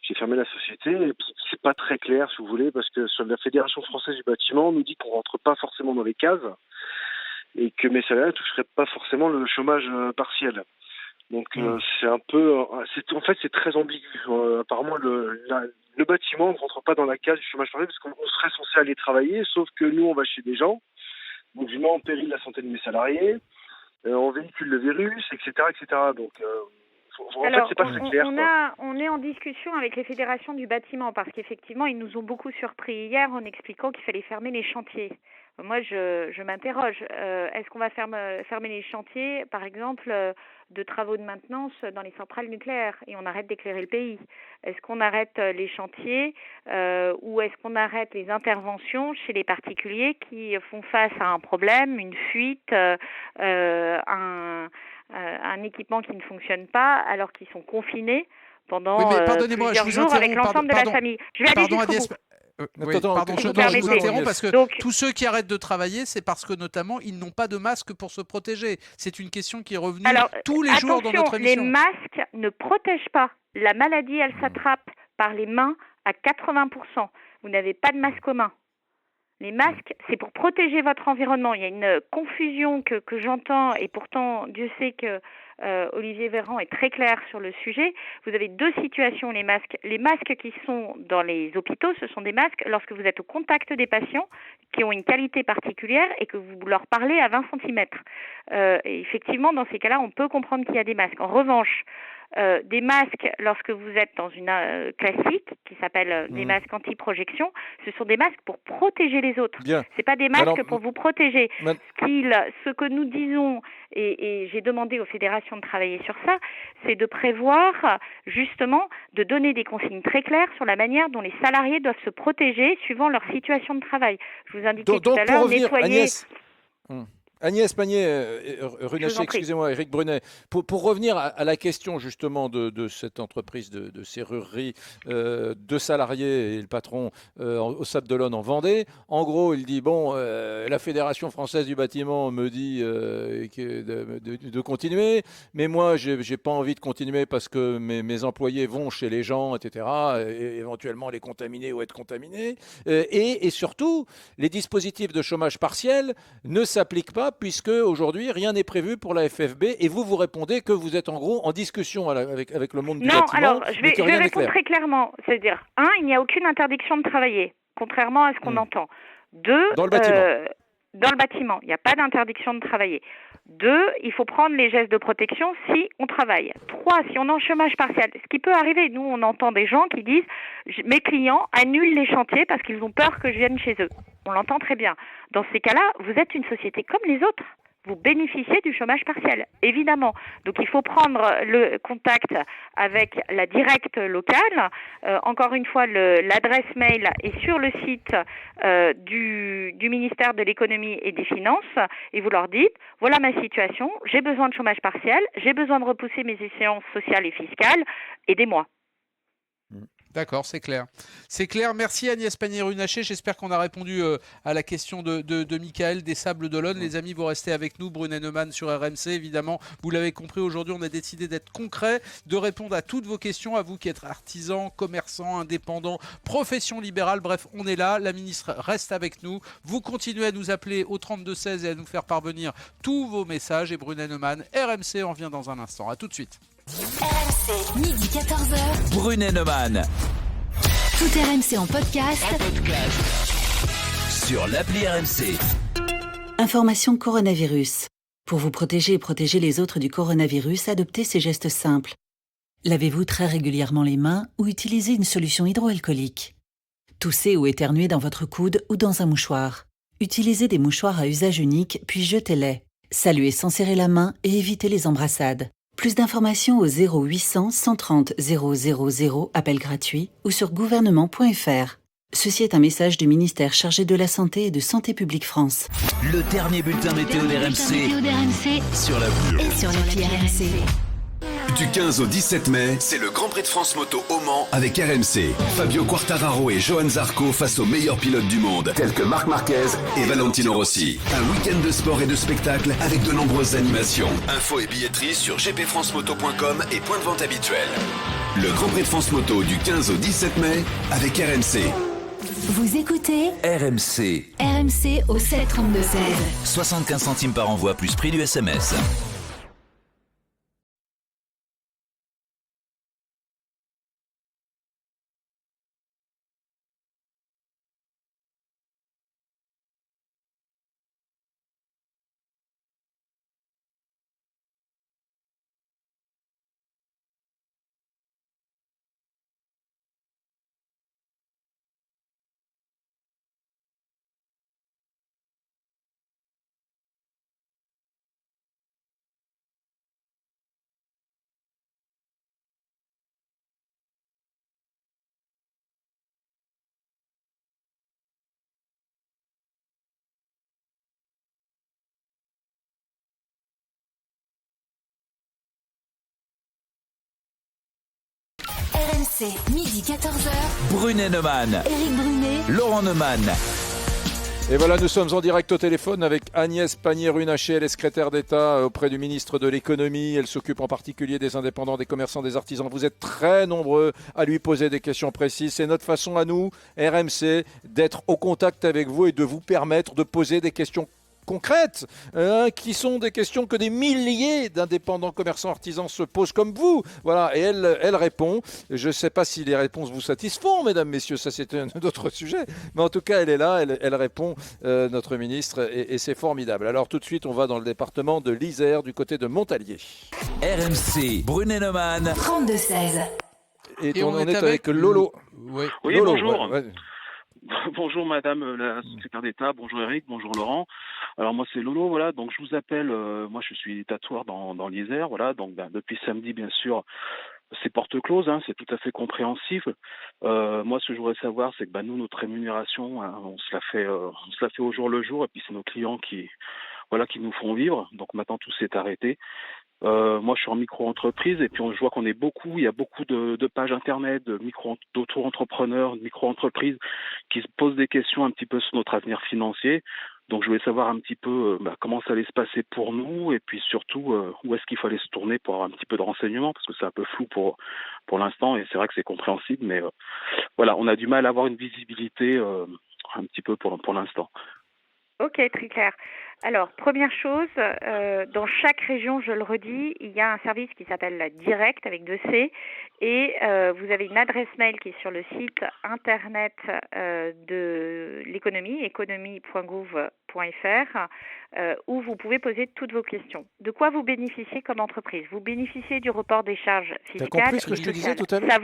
J'ai fermé la société et c'est pas très clair, si vous voulez, parce que sur la Fédération française du bâtiment, on nous dit qu'on rentre pas forcément dans les cases et que mes salariés ne toucheraient pas forcément le chômage partiel. Donc c'est un peu, en fait, c'est très ambigu. Apparemment, le bâtiment ne rentre pas dans la case du chômage partiel parce qu'on serait censé aller travailler, sauf que nous, on va chez des gens. Donc, je mets en péril la santé de mes salariés. On véhicule le virus, etc., etc. Donc, en fait, c'est pas très clair. On est en discussion avec les fédérations du bâtiment parce qu'effectivement, ils nous ont beaucoup surpris hier en expliquant qu'il fallait fermer les chantiers. Moi, je m'interroge. Est-ce qu'on va fermer les chantiers, par exemple, de travaux de maintenance dans les centrales nucléaires et on arrête d'éclairer le pays? Est-ce qu'on arrête les chantiers ou est-ce qu'on arrête les interventions chez les particuliers qui font face à un problème, une fuite, un équipement qui ne fonctionne pas alors qu'ils sont confinés pendant plusieurs jours avec l'ensemble de la famille? Je vais aller jusqu'au bout. Je vous interromps parce que tous ceux qui arrêtent de travailler, c'est parce que notamment ils n'ont pas de masque pour se protéger. C'est une question qui est revenue tous les jours dans notre émission. Les masques ne protègent pas. La maladie, elle s'attrape par les mains à 80%. Vous n'avez pas de masque aux mains. Les masques, c'est pour protéger votre environnement. Il y a une confusion que j'entends et pourtant Dieu sait que Olivier Véran est très clair sur le sujet. Vous avez 2 situations, les masques. Les masques qui sont dans les hôpitaux, ce sont des masques lorsque vous êtes au contact des patients qui ont une qualité particulière et que vous leur parlez à 20 cm. Et effectivement, dans ces cas-là, on peut comprendre qu'il y a des masques. En revanche, des masques, lorsque vous êtes dans une classique qui s'appelle des masques anti-projection, ce sont des masques pour protéger les autres. C'est pas des masques pour vous protéger. Ce que nous disons, et j'ai demandé aux fédérations de travailler sur ça, c'est de prévoir justement de donner des consignes très claires sur la manière dont les salariés doivent se protéger suivant leur situation de travail. Je vous indiquais tout à l'heure nettoyer. Agnès Pannier-Runacher, excusez-moi, Éric Brunet, pour revenir à la question justement de cette entreprise de serrurerie, 2 salariés et le patron au Sable d'Olonne en Vendée, en gros, il dit, la Fédération française du bâtiment me dit de continuer, mais moi, j'ai pas envie de continuer parce que mes employés vont chez les gens, etc., et éventuellement les contaminer ou être contaminés. Et surtout, les dispositifs de chômage partiel ne s'appliquent pas puisque aujourd'hui rien n'est prévu pour la FFB et vous répondez que vous êtes en gros en discussion avec le monde du bâtiment. Non, alors je vais répondre très clairement. C'est-à-dire, 1, il n'y a aucune interdiction de travailler, contrairement à ce qu'on entend. 2, dans le bâtiment. Dans le bâtiment, il n'y a pas d'interdiction de travailler. 2, il faut prendre les gestes de protection si on travaille. 3, si on est en chômage partiel. Ce qui peut arriver, nous on entend des gens qui disent « mes clients annulent les chantiers parce qu'ils ont peur que je vienne chez eux ». On l'entend très bien. Dans ces cas-là, vous êtes une société comme les autres. Vous bénéficiez du chômage partiel, évidemment. Donc il faut prendre le contact avec la directe locale. Encore une fois, l'adresse mail est sur le site du ministère de l'économie et des finances et vous leur dites, voilà ma situation, j'ai besoin de chômage partiel, j'ai besoin de repousser mes échéances sociales et fiscales, aidez-moi. D'accord, c'est clair. C'est clair. Merci Agnès Pannier-Runacher. J'espère qu'on a répondu à la question de Michael des Sables d'Olonne. Les amis, vous restez avec nous. Brunet Neumann sur RMC, évidemment. Vous l'avez compris, aujourd'hui, on a décidé d'être concret, de répondre à toutes vos questions, à vous qui êtes artisans, commerçants, indépendants, profession libérale. Bref, on est là. La ministre reste avec nous. Vous continuez à nous appeler au 3216 et à nous faire parvenir tous vos messages. Et Brunet Neumann, RMC, on revient dans un instant. À tout de suite. RMC, midi 14h. Brunet Neumann. Tout RMC en podcast. Sur l'appli RMC. Information coronavirus. Pour vous protéger et protéger les autres du coronavirus, adoptez ces gestes simples. Lavez-vous très régulièrement les mains ou utilisez une solution hydroalcoolique. Toussez ou éternuez dans votre coude ou dans un mouchoir. Utilisez des mouchoirs à usage unique, puis jetez-les. Saluez sans serrer la main et évitez les embrassades. Plus d'informations au 0800 130 000, appel gratuit, ou sur gouvernement.fr. Ceci est un message du ministère chargé de la Santé et de Santé publique France. Le dernier bulletin météo d'RMC sur l'appli RMC. Du 15 au 17 mai, c'est le Grand Prix de France Moto au Mans avec RMC. Fabio Quartararo et Johan Zarco face aux meilleurs pilotes du monde, tels que Marc Marquez et Valentino Rossi. Un week-end de sport et de spectacle avec de nombreuses animations. Infos et billetterie sur gpfrancemoto.com et points de vente habituels. Le Grand Prix de France Moto du 15 au 17 mai avec RMC. Vous écoutez RMC. RMC au 7 32 16. 75 centimes par envoi plus prix du SMS. RMC, midi 14h. Brunet Neumann. Éric Brunet. Laurent Neumann. Et voilà, nous sommes en direct au téléphone avec Agnès Pannier-Runacher. Elle est secrétaire d'État auprès du ministre de l'Économie. Elle s'occupe en particulier des indépendants, des commerçants, des artisans. Vous êtes très nombreux à lui poser des questions précises. C'est notre façon à nous, RMC, d'être au contact avec vous et de vous permettre de poser des questions concrètes, qui sont des questions que des milliers d'indépendants, commerçants, artisans se posent comme vous. Voilà, et elle répond. Je ne sais pas si les réponses vous satisfont, mesdames, messieurs, ça c'est un autre sujet. Mais en tout cas, elle est là, elle répond, notre ministre, et c'est formidable. Alors tout de suite, on va dans le département de l'Isère, du côté de Montalier. RMC, Brunet Neumann. 32 16. Et on est avec Lolo. Oui, Lolo, bonjour. ouais. Bonjour Madame la secrétaire d'État, bonjour Eric, bonjour Laurent. Alors moi c'est Lolo, voilà, donc je vous appelle, moi je suis tatoueur dans l'Isère, voilà, donc depuis samedi bien sûr c'est porte close, hein, c'est tout à fait compréhensif. Moi ce que je voudrais savoir c'est que nous notre rémunération, hein, on se la fait au jour le jour et puis c'est nos clients qui voilà, qui nous font vivre. Donc maintenant tout s'est arrêté. Moi, je suis en micro-entreprise et puis je vois qu'on est beaucoup. Il y a beaucoup de pages internet, d'auto-entrepreneurs, de micro-entreprises qui se posent des questions un petit peu sur notre avenir financier. Donc, je voulais savoir un petit peu comment ça allait se passer pour nous et puis surtout où est-ce qu'il fallait se tourner pour avoir un petit peu de renseignements parce que c'est un peu flou pour l'instant et c'est vrai que c'est compréhensible, mais voilà, on a du mal à avoir une visibilité un petit peu pour l'instant. Ok, très clair. Alors, première chose, dans chaque région, je le redis, il y a un service qui s'appelle la Direct avec 2 C et vous avez une adresse mail qui est sur le site internet de l'économie, économie.gouv.fr, où vous pouvez poser toutes vos questions. De quoi vous bénéficiez comme entreprise? Vous bénéficiez du report des charges fiscales. T'as compris ce que je te disais tout à l'heure? Ça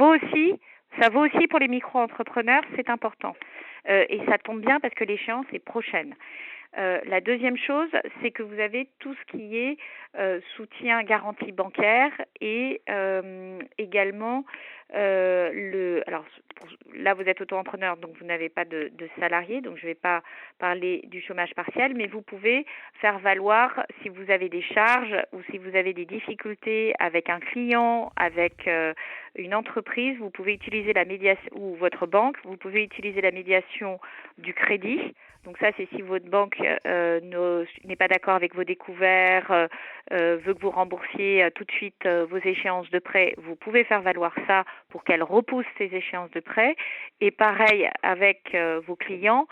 vaut aussi pour les micro-entrepreneurs, c'est important. Et ça tombe bien parce que l'échéance est prochaine. La deuxième chose, c'est que vous avez tout ce qui est soutien garantie bancaire et également alors là vous êtes auto-entrepreneur donc vous n'avez pas de salarié, donc je ne vais pas parler du chômage partiel, mais vous pouvez faire valoir si vous avez des charges ou si vous avez des difficultés avec un client, avec une entreprise, vous pouvez utiliser la médiation ou votre banque, vous pouvez utiliser la médiation du crédit. Donc ça, c'est si votre banque n'est pas d'accord avec vos découverts, veut que vous remboursiez tout de suite vos échéances de prêt, vous pouvez faire valoir ça pour qu'elle repousse ces échéances de prêt. Et pareil avec vos clients,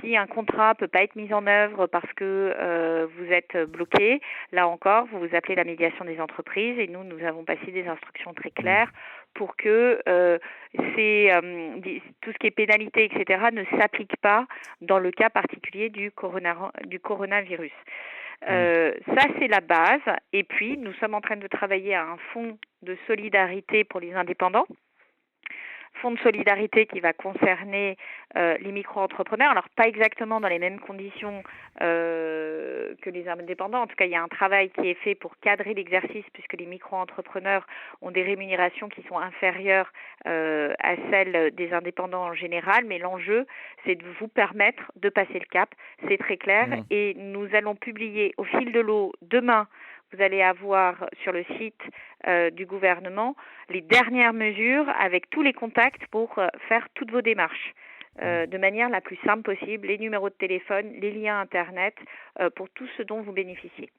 si un contrat ne peut pas être mis en œuvre parce que vous êtes bloqué, là encore, vous vous appelez la médiation des entreprises et nous avons passé des instructions très claires pour que tout ce qui est pénalité, etc., ne s'applique pas dans le cas particulier du coronavirus. Ça, c'est la base. Et puis, nous sommes en train de travailler à un fonds de solidarité pour les indépendants. Fonds de solidarité qui va concerner les micro-entrepreneurs. Alors, pas exactement dans les mêmes conditions que les indépendants. En tout cas, il y a un travail qui est fait pour cadrer l'exercice puisque les micro-entrepreneurs ont des rémunérations qui sont inférieures à celles des indépendants en général. Mais l'enjeu, c'est de vous permettre de passer le cap. C'est très clair. Et nous allons publier au fil de l'eau demain. Vous allez avoir sur le site du gouvernement les dernières mesures avec tous les contacts pour faire toutes vos démarches de manière la plus simple possible, les numéros de téléphone, les liens Internet, pour tout ce dont vous bénéficiez.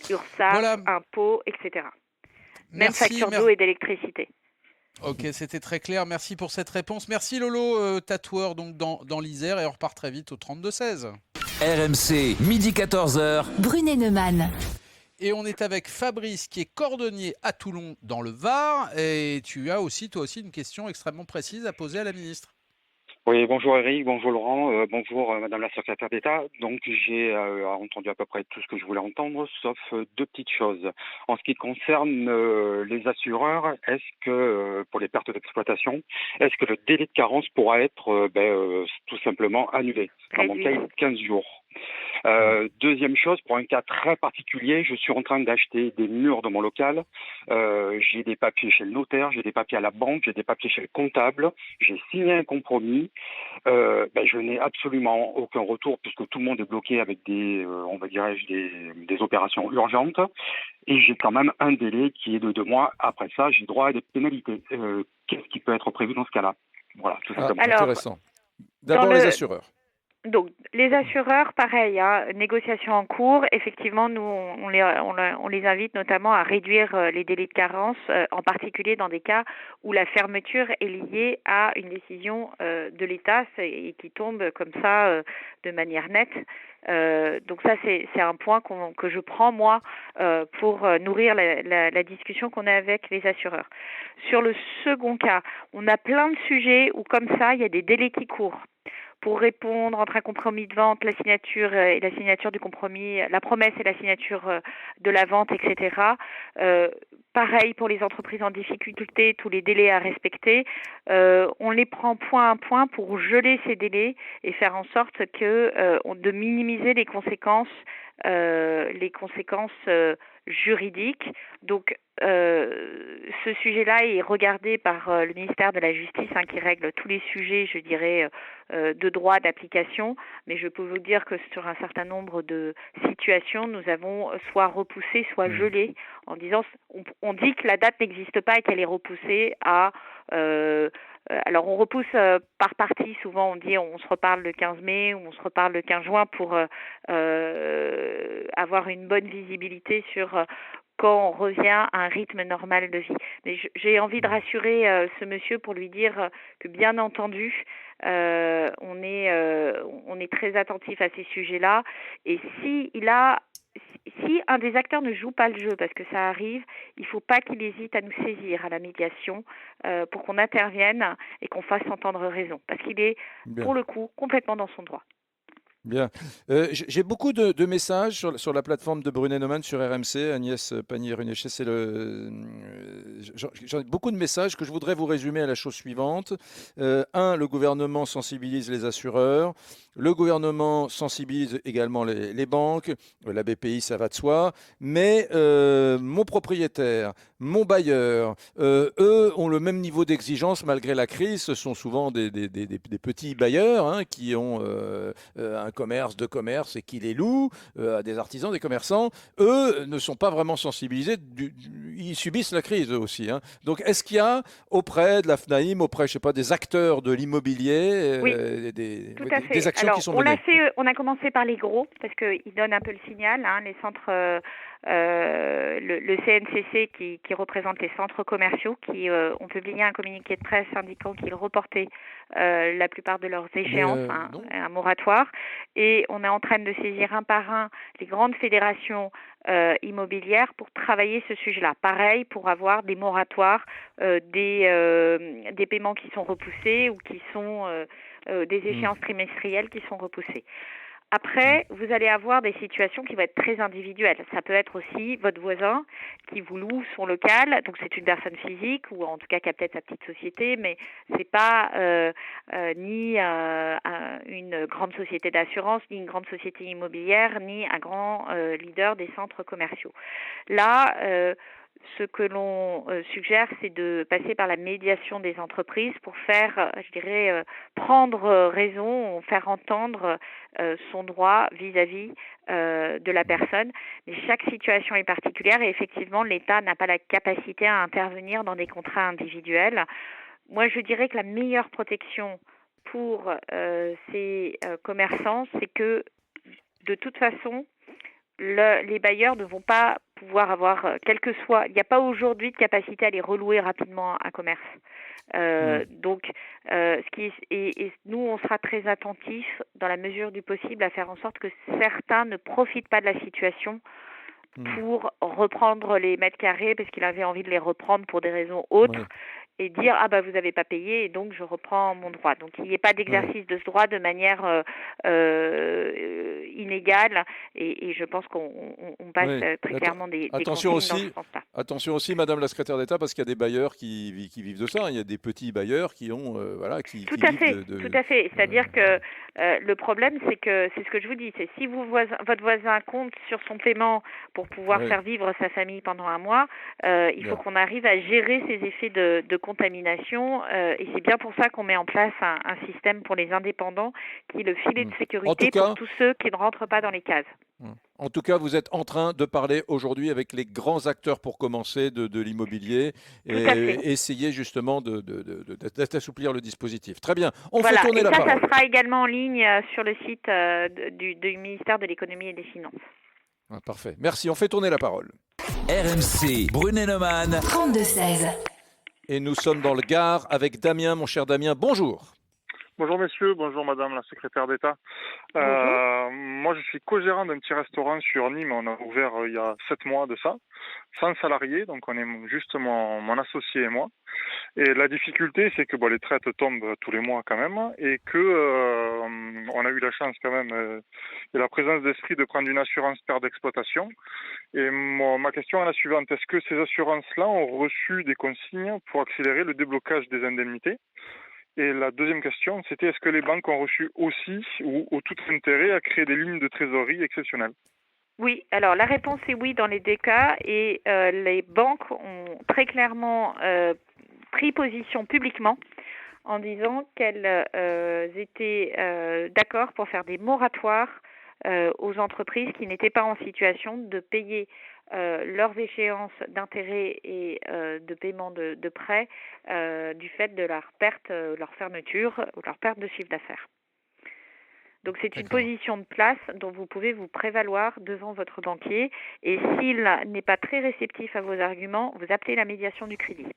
URSSAF, impôts, etc. Même facture d'eau et d'électricité. Ok, c'était très clair. Merci pour cette réponse. Merci Lolo, tatoueur donc dans l'Isère et on repart très vite au 32-16. RMC, midi 14h. Brunet Neumann. Et on est avec Fabrice qui est cordonnier à Toulon dans le Var. Et tu as aussi, toi aussi, une question extrêmement précise à poser à la ministre. Oui, bonjour Eric, bonjour Laurent, bonjour Madame la secrétaire d'État. Donc j'ai entendu à peu près tout ce que je voulais entendre, sauf 2 petites choses. En ce qui concerne les assureurs, est-ce que pour les pertes d'exploitation, est-ce que le délai de carence pourra être tout simplement annulé pendant 15 jours? Deuxième chose, pour un cas très particulier, je suis en train d'acheter des murs dans mon local. J'ai des papiers chez le notaire, j'ai des papiers à la banque, j'ai des papiers chez le comptable. J'ai signé un compromis. Je n'ai absolument aucun retour puisque tout le monde est bloqué avec des opérations urgentes. Et j'ai quand même un délai qui est de 2 mois. Après ça, j'ai droit à des pénalités. Qu'est-ce qui peut être prévu dans ce cas-là? Voilà, tout simplement. Intéressant. D'abord les assureurs. Donc, les assureurs, pareil, négociations en cours. Effectivement, nous, on les invite notamment à réduire les délais de carence, en particulier dans des cas où la fermeture est liée à une décision de l'État et qui tombe comme ça de manière nette. Donc ça, c'est un point que je prends, moi, pour nourrir la discussion qu'on a avec les assureurs. Sur le second cas, on a plein de sujets où, comme ça, il y a des délais qui courent. Pour répondre entre un compromis de vente, la signature et la signature du compromis, la promesse et la signature de la vente, etc. Pareil pour les entreprises en difficulté, tous les délais à respecter. On les prend point à point pour geler ces délais et faire en sorte de minimiser les conséquences juridiques. Donc, ce sujet-là est regardé par le ministère de la Justice, qui règle tous les sujets, je dirais, de droit d'application. Mais je peux vous dire que sur un certain nombre de situations, nous avons soit repoussé, soit gelé, en disant, on dit que la date n'existe pas et qu'elle est repoussée à... alors on repousse par partie, souvent on dit on se reparle le 15 mai ou on se reparle le 15 juin pour avoir une bonne visibilité sur quand on revient à un rythme normal de vie. Mais j'ai envie de rassurer ce monsieur pour lui dire que bien entendu, on est très attentif à ces sujets-là, et si un des acteurs ne joue pas le jeu, parce que ça arrive, il ne faut pas qu'il hésite à nous saisir à la médiation pour qu'on intervienne et qu'on fasse entendre raison, parce qu'il est, pour le coup, complètement dans son droit. Bien. J'ai beaucoup de messages sur la plateforme de Brunet-Neumann sur RMC. Agnès Pannier-Runacher, j'en ai beaucoup de messages que je voudrais vous résumer à la chose suivante. Le gouvernement sensibilise les assureurs. Le gouvernement sensibilise également les banques. La BPI, ça va de soi. Mais mon propriétaire, mon bailleur, eux ont le même niveau d'exigence malgré la crise. Ce sont souvent des petits bailleurs qui ont un commerce, deux commerces et qui les louent à des artisans, des commerçants. Eux ne sont pas vraiment sensibilisés. Ils subissent la crise eux aussi. Donc, est-ce qu'il y a auprès de la FNAIM, auprès, je sais pas, des acteurs de l'immobilier, des actions qui sont menées? On a commencé par les gros, parce qu'ils donnent un peu le signal, les centres... le CNCC qui représente les centres commerciaux qui ont publié un communiqué de presse indiquant qu'ils reportaient la plupart de leurs échéances, un moratoire, et on est en train de saisir un par un les grandes fédérations immobilières pour travailler ce sujet-là. Pareil, pour avoir des moratoires, des paiements qui sont repoussés ou qui sont des échéances trimestrielles qui sont repoussées. Après, vous allez avoir des situations qui vont être très individuelles. Ça peut être aussi votre voisin qui vous loue son local, donc c'est une personne physique ou en tout cas qui a peut-être sa petite société, mais c'est pas ni une grande société d'assurance, ni une grande société immobilière, ni un grand leader des centres commerciaux. Là, ce que l'on suggère, c'est de passer par la médiation des entreprises pour faire, prendre raison, faire entendre son droit vis-à-vis de la personne. Mais chaque situation est particulière et effectivement, l'État n'a pas la capacité à intervenir dans des contrats individuels. Moi, je dirais que la meilleure protection pour ces commerçants, c'est que de toute façon, les bailleurs ne vont pas pouvoir avoir, quel que soit, il n'y a pas aujourd'hui de capacité à les relouer rapidement un commerce. Donc, nous, on sera très attentifs dans la mesure du possible à faire en sorte que certains ne profitent pas de la situation pour reprendre les mètres carrés parce qu'il avait envie de les reprendre pour des raisons autres. Et dire vous n'avez pas payé et donc je reprends mon droit. Donc il n'y ait pas d'exercice de ce droit de manière inégale et je pense qu'on passe très clairement des consignes dans ce sens-là. Attention aussi, Madame la Secrétaire d'État, parce qu'il y a des bailleurs qui vivent de ça. Il y a des petits bailleurs qui ont tout à fait. C'est-à-dire que le problème, c'est ce que je vous dis, c'est si votre voisin compte sur son paiement pour pouvoir faire vivre sa famille pendant un mois, il faut qu'on arrive à gérer ces effets de contamination et c'est bien pour ça qu'on met en place un système pour les indépendants qui est le filet de sécurité pour tous ceux qui ne rentrent pas dans les cases. En tout cas, vous êtes en train de parler aujourd'hui avec les grands acteurs pour commencer de l'immobilier et essayer justement d'assouplir le dispositif. Très bien, on fait tourner la parole. Ça sera également en ligne sur le site du ministère de l'économie et des finances. Parfait, merci, on fait tourner la parole. RMC, Brunet-Neumann, 32-16. Et nous sommes dans le Gard avec Damien, mon cher Damien, bonjour. Bonjour messieurs, bonjour madame la secrétaire d'État. Moi je suis co-gérant d'un petit restaurant sur Nîmes, on a ouvert il y a 7 mois de ça, 100 salariés, donc on est juste mon associé et moi. Et la difficulté c'est que les traites tombent tous les mois quand même et que on a eu la chance quand même et la présence d'esprit de prendre une assurance perte d'exploitation. Et ma question est la suivante, est-ce que ces assurances-là ont reçu des consignes pour accélérer le déblocage des indemnités ? Et la deuxième question, c'était est-ce que les banques ont reçu aussi ou tout intérêt à créer des lignes de trésorerie exceptionnelles ? Oui, alors la réponse est oui dans les deux cas et les banques ont très clairement pris position publiquement en disant qu'elles étaient d'accord pour faire des moratoires aux entreprises qui n'étaient pas en situation de payer leurs échéances d'intérêt et de paiement de prêts du fait de leur perte, leur fermeture ou leur perte de chiffre d'affaires. Donc c'est une position de place dont vous pouvez vous prévaloir devant votre banquier et s'il n'est pas très réceptif à vos arguments, vous appelez la médiation du crédit.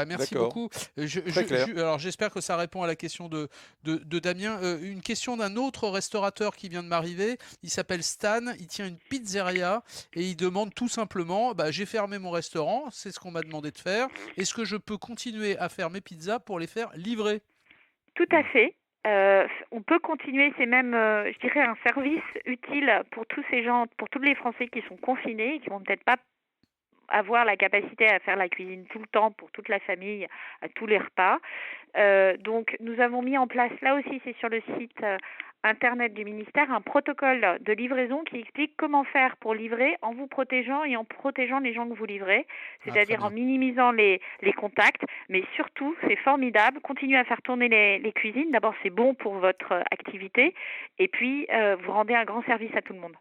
Merci beaucoup. Alors j'espère que ça répond à la question de Damien. Une question d'un autre restaurateur qui vient de m'arriver. Il s'appelle Stan. Il tient une pizzeria et il demande tout simplement j'ai fermé mon restaurant, c'est ce qu'on m'a demandé de faire. Est-ce que je peux continuer à faire mes pizzas pour les faire livrer ? Tout à fait. On peut continuer, c'est même, je dirais, un service utile pour tous ces gens, pour tous les Français qui sont confinés et qui vont peut-être pas avoir la capacité à faire la cuisine tout le temps pour toute la famille, à tous les repas. Donc, nous avons mis en place, là aussi, c'est sur le site Internet du ministère, un protocole de livraison qui explique comment faire pour livrer en vous protégeant et en protégeant les gens que vous livrez, c'est-à-dire en minimisant les contacts, mais surtout, c'est formidable, continuez à faire tourner les cuisines. D'abord, c'est bon pour votre activité et puis, vous rendez un grand service à tout le monde.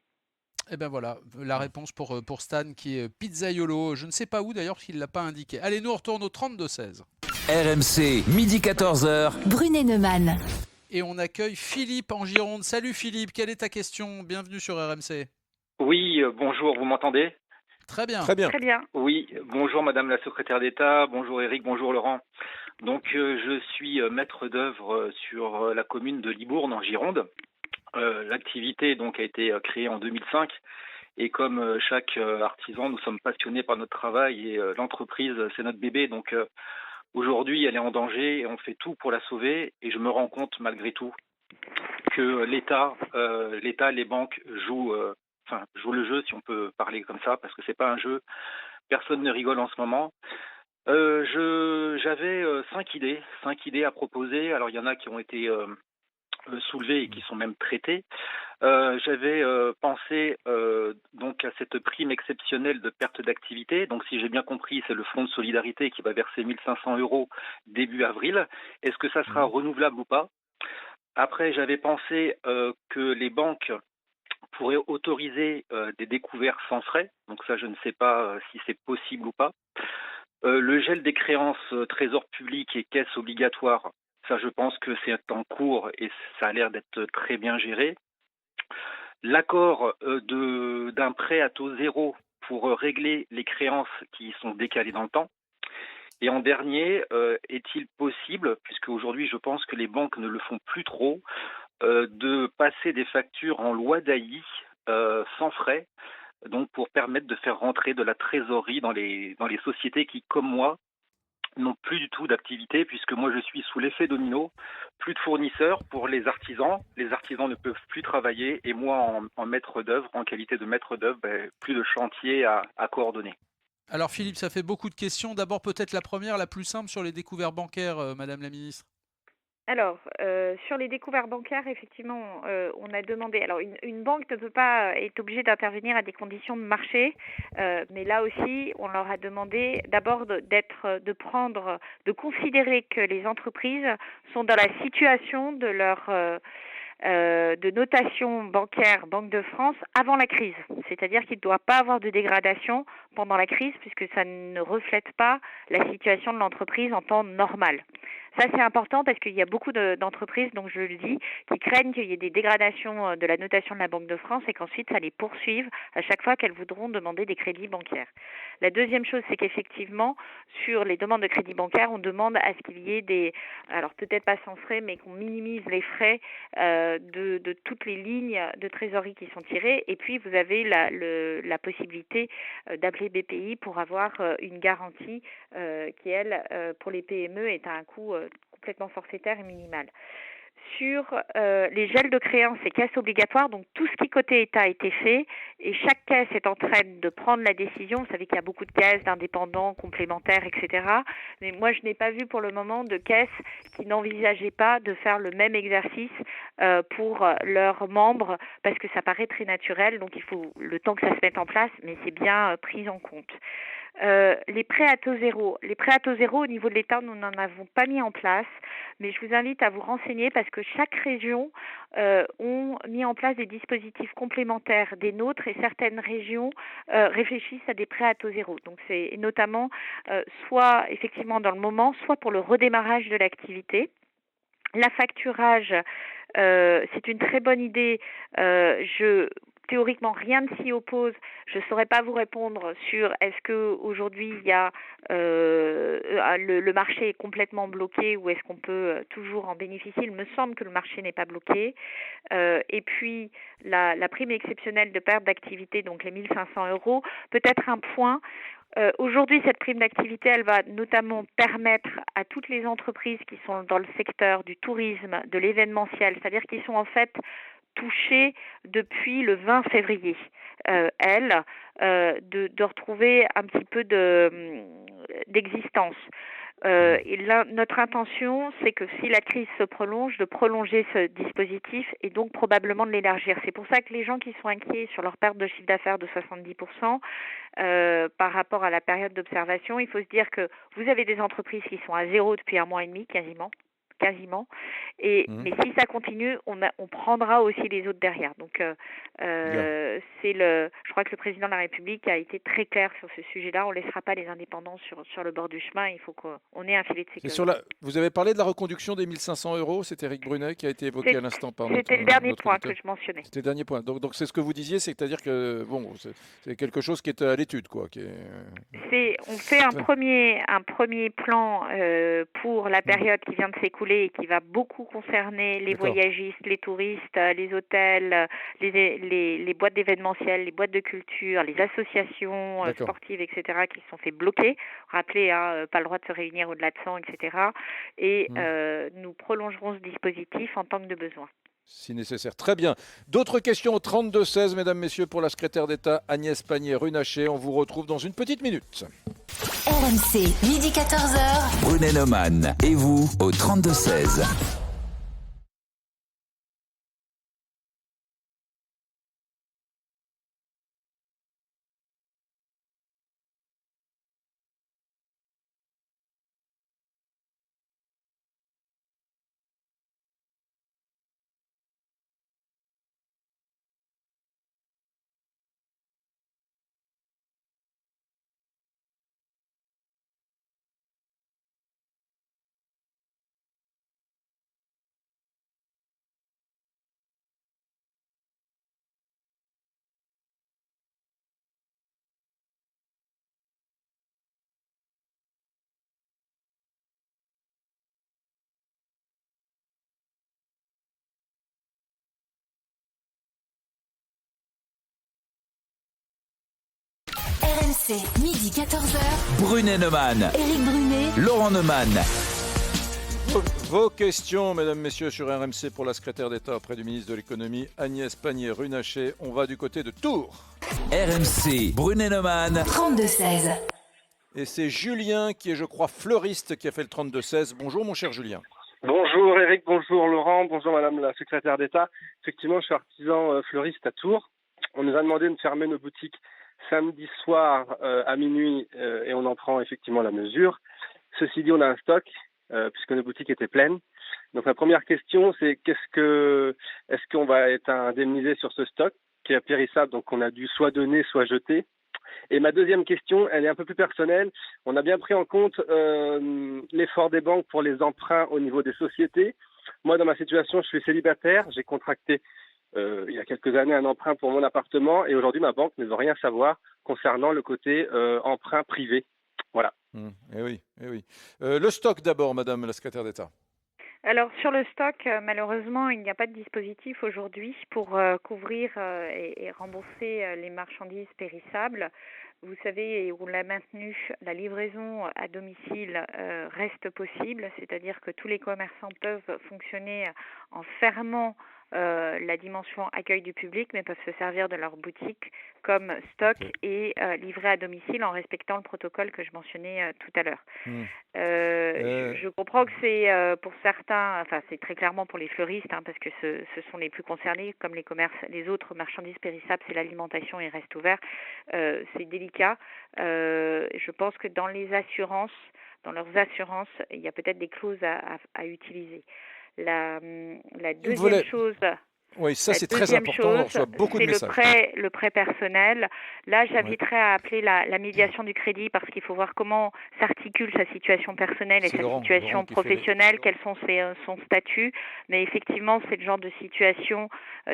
Et ben voilà, la réponse pour Stan qui est Pizzaiolo. Je ne sais pas où d'ailleurs parce qu'il ne l'a pas indiqué. Allez, nous on retourne au 32-16. RMC, midi 14h. Brunet Neumann. Et on accueille Philippe en Gironde. Salut Philippe, quelle est ta question ? Bienvenue sur RMC. Oui, bonjour, vous m'entendez ? Très bien. Très bien. Très bien. Oui, bonjour Madame la Secrétaire d'État, bonjour Eric, bonjour Laurent. Donc je suis maître d'œuvre sur la commune de Libourne en Gironde. L'activité donc a été créée en 2005 et comme chaque artisan, nous sommes passionnés par notre travail et l'entreprise c'est notre bébé. Donc aujourd'hui, elle est en danger et on fait tout pour la sauver. Et je me rends compte malgré tout que l'État, les banques jouent le jeu, si on peut parler comme ça, parce que c'est pas un jeu. Personne ne rigole en ce moment. J'avais 5 idées à proposer. Alors il y en a qui ont été soulevés et qui sont même traités. J'avais pensé donc à cette prime exceptionnelle de perte d'activité. Donc si j'ai bien compris, c'est le fonds de solidarité qui va verser 1 500 € début avril. Est-ce que ça sera renouvelable ou pas ? Après, j'avais pensé que les banques pourraient autoriser des découverts sans frais. Donc ça, je ne sais pas si c'est possible ou pas. Le gel des créances trésor public et caisse obligatoire. Ça, je pense que c'est en cours et ça a l'air d'être très bien géré. L'accord d'un prêt à taux zéro pour régler les créances qui sont décalées dans le temps. Et en dernier, est-il possible, puisque aujourd'hui je pense que les banques ne le font plus trop, de passer des factures en loi d'AI sans frais, donc pour permettre de faire rentrer de la trésorerie dans les sociétés qui, comme moi, n'ont plus du tout d'activité, puisque moi je suis sous l'effet domino, plus de fournisseurs pour les artisans ne peuvent plus travailler, et moi en maître d'œuvre, en qualité de maître d'œuvre, plus de chantier à coordonner. Alors Philippe, ça fait beaucoup de questions. D'abord peut-être la première, la plus simple sur les découverts bancaires, Madame la Ministre. Alors, sur les découverts bancaires, effectivement, on a demandé. Alors, une banque ne peut pas est obligée d'intervenir à des conditions de marché, mais là aussi, on leur a demandé d'abord de considérer que les entreprises sont dans la situation de leur de notation bancaire Banque de France avant la crise. C'est-à-dire qu'il ne doit pas avoir de dégradation pendant la crise puisque ça ne reflète pas la situation de l'entreprise en temps normal. Ça, c'est important parce qu'il y a beaucoup d'entreprises, donc je le dis, qui craignent qu'il y ait des dégradations de la notation de la Banque de France et qu'ensuite ça les poursuive à chaque fois qu'elles voudront demander des crédits bancaires. La deuxième chose, c'est qu'effectivement, sur les demandes de crédit bancaire, on demande à ce qu'il y ait des, alors peut-être pas sans frais, mais qu'on minimise les frais de toutes les lignes de trésorerie qui sont tirées. Et puis, vous avez la possibilité d'appeler BPI pour avoir une garantie qui, elle, pour les PME, est à un coût complètement forfaitaire et minimal. Sur les gels de créances et caisses obligatoires, donc tout ce qui côté État a été fait et chaque caisse est en train de prendre la décision. Vous savez qu'il y a beaucoup de caisses d'indépendants, complémentaires, etc. Mais moi, je n'ai pas vu pour le moment de caisses qui n'envisageaient pas de faire le même exercice pour leurs membres, parce que ça paraît très naturel, donc il faut le temps que ça se mette en place, mais c'est bien pris en compte. Les prêts à taux zéro. Les prêts à taux zéro, au niveau de l'État, nous n'en avons pas mis en place, mais je vous invite à vous renseigner parce que chaque région ont mis en place des dispositifs complémentaires des nôtres et certaines régions réfléchissent à des prêts à taux zéro. Donc c'est notamment soit effectivement dans le moment, soit pour le redémarrage de l'activité. L'affacturage, c'est une très bonne idée. Théoriquement, rien ne s'y oppose. Je ne saurais pas vous répondre sur est-ce que aujourd'hui il y a le marché est complètement bloqué ou est-ce qu'on peut toujours en bénéficier. Il me semble que le marché n'est pas bloqué. Et puis la prime exceptionnelle de perte d'activité, donc les 1 500 €, peut être un point. Aujourd'hui, cette prime d'activité, elle va notamment permettre à toutes les entreprises qui sont dans le secteur du tourisme, de l'événementiel, c'est-à-dire qui sont en fait touchées depuis le 20 février, de retrouver un petit peu d'existence. Et là, notre intention, c'est que si la crise se prolonge, de prolonger ce dispositif et donc probablement de l'élargir. C'est pour ça que les gens qui sont inquiets sur leur perte de chiffre d'affaires de 70% par rapport à la période d'observation, il faut se dire que vous avez des entreprises qui sont à zéro depuis 1 mois et demi, quasiment. Mais si ça continue, on prendra aussi les autres derrière. Donc, je crois que le président de la République a été très clair sur ce sujet-là. On ne laissera pas les indépendants sur le bord du chemin. Il faut qu'on ait un filet de sécurité. Vous avez parlé de la reconduction des 1 500 €. C'est Éric Brunet qui a été évoqué à l'instant par C'était le dernier point que je mentionnais. C'était le dernier point. Donc c'est ce que vous disiez, c'est-à-dire que c'est quelque chose qui est à l'étude, quoi. On fait un premier plan pour la période qui vient de s'écouler et qui va beaucoup concerner les voyagistes, les touristes, les hôtels, les boîtes d'événementiel, les boîtes de culture, les associations sportives, etc., qui se sont fait bloquer. Rappelez, pas le droit de se réunir au-delà de 100, etc. Et nous prolongerons ce dispositif en tant que de besoin. Si nécessaire. Très bien. D'autres questions au 32-16, mesdames, messieurs, pour la secrétaire d'État Agnès Pannier-Runacher. On vous retrouve dans une petite minute. RMC, midi 14h. Brunet Neumann et vous au 32-16. RMC, midi 14h. Brunet Neumann. Éric Brunet. Laurent Neumann. Vos questions, mesdames, messieurs, sur RMC pour la secrétaire d'État auprès du ministre de l'Économie, Agnès Pannier-Runacher. On va du côté de Tours. RMC, Brunet Neumann. 32-16. Et c'est Julien qui est, je crois, fleuriste, qui a fait le 32-16. Bonjour, mon cher Julien. Bonjour Eric, bonjour Laurent, bonjour Madame la secrétaire d'État. Effectivement, je suis artisan fleuriste à Tours. On nous a demandé de fermer nos boutiques samedi soir à minuit et on en prend effectivement la mesure. Ceci dit, on a un stock puisque nos boutiques étaient pleines. Donc la première question, c'est est-ce qu'on va être indemnisé sur ce stock qui est périssable, donc on a dû soit donner, soit jeter. Et ma deuxième question, elle est un peu plus personnelle. On a bien pris en compte l'effort des banques pour les emprunts au niveau des sociétés. Moi, dans ma situation, je suis célibataire. J'ai contracté il y a quelques années un emprunt pour mon appartement et aujourd'hui, ma banque ne veut rien savoir concernant le côté emprunt privé. Voilà. Eh oui. Le stock d'abord, Madame la secrétaire d'État. Alors sur le stock, malheureusement, il n'y a pas de dispositif aujourd'hui pour couvrir et rembourser les marchandises périssables. Vous savez, et on l'a maintenu, la livraison à domicile reste possible, c'est-à-dire que tous les commerçants peuvent fonctionner en fermant la dimension accueil du public, mais peuvent se servir de leur boutique comme stock et livrer à domicile en respectant le protocole que je mentionnais tout à l'heure. Je comprends que c'est pour certains, enfin c'est très clairement pour les fleuristes, parce que ce sont les plus concernés, comme les commerces, les autres marchandises périssables, c'est l'alimentation, ils restent ouverts. C'est délicat. Je pense que dans leurs assurances, il y a peut-être des clauses à utiliser. La deuxième chose. Oui, ça c'est très important, on reçoit beaucoup de messages. C'est le prêt personnel. Là, j'inviterais à appeler la médiation du crédit parce qu'il faut voir comment s'articule sa situation personnelle et sa situation professionnelle, quels sont son statut. Mais effectivement, c'est le genre de situation,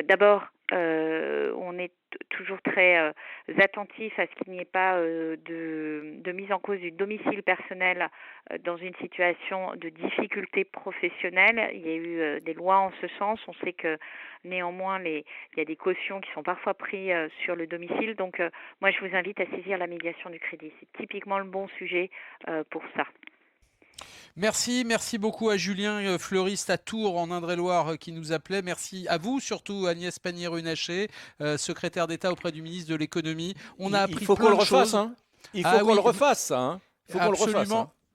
d'abord, on est toujours très attentif à ce qu'il n'y ait pas de mise en cause du domicile personnel dans une situation de difficulté professionnelle. Il y a eu des lois en ce sens. On sait que néanmoins, il y a des cautions qui sont parfois prises sur le domicile. Donc, moi, je vous invite à saisir la médiation du crédit. C'est typiquement le bon sujet pour ça. Merci beaucoup à Julien, fleuriste à Tours en Indre-et-Loire qui nous appelait. Merci à vous surtout Agnès Pannier-Runacher, secrétaire d'État auprès du ministre de l'économie. On a appris plein de choses. Il faut qu'on le refasse. Il faut qu'on le refasse.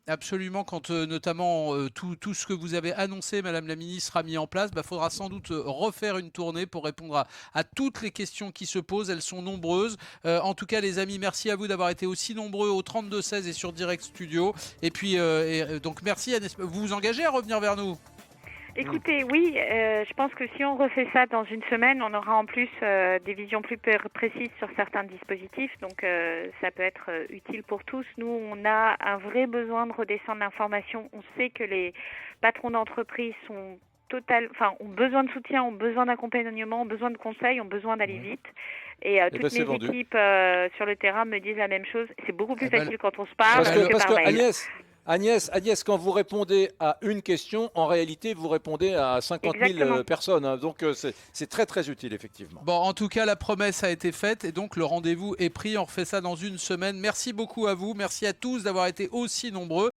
Absolument, quand notamment tout ce que vous avez annoncé, Madame la Ministre, sera mis en place, faudra sans doute refaire une tournée pour répondre à toutes les questions qui se posent. Elles sont nombreuses. En tout cas, les amis, merci à vous d'avoir été aussi nombreux au 32-16 et sur Direct Studio. Et puis, donc merci. Vous vous engagez à revenir vers nous ? Écoutez, oui, je pense que si on refait ça dans une semaine, on aura en plus des visions plus précises sur certains dispositifs, donc ça peut être utile pour tous. Nous, on a un vrai besoin de redescendre l'information. On sait que les patrons d'entreprise ont besoin de soutien, ont besoin d'accompagnement, ont besoin de conseils, ont besoin d'aller vite. Et toutes mes équipes sur le terrain me disent la même chose. C'est beaucoup plus facile quand on se parle que par mail. Agnès, quand vous répondez à une question, en réalité, vous répondez à 50 000 personnes. Donc, c'est très, très utile, effectivement. Bon, en tout cas, la promesse a été faite et donc le rendez-vous est pris. On refait ça dans une semaine. Merci beaucoup à vous. Merci à tous d'avoir été aussi nombreux.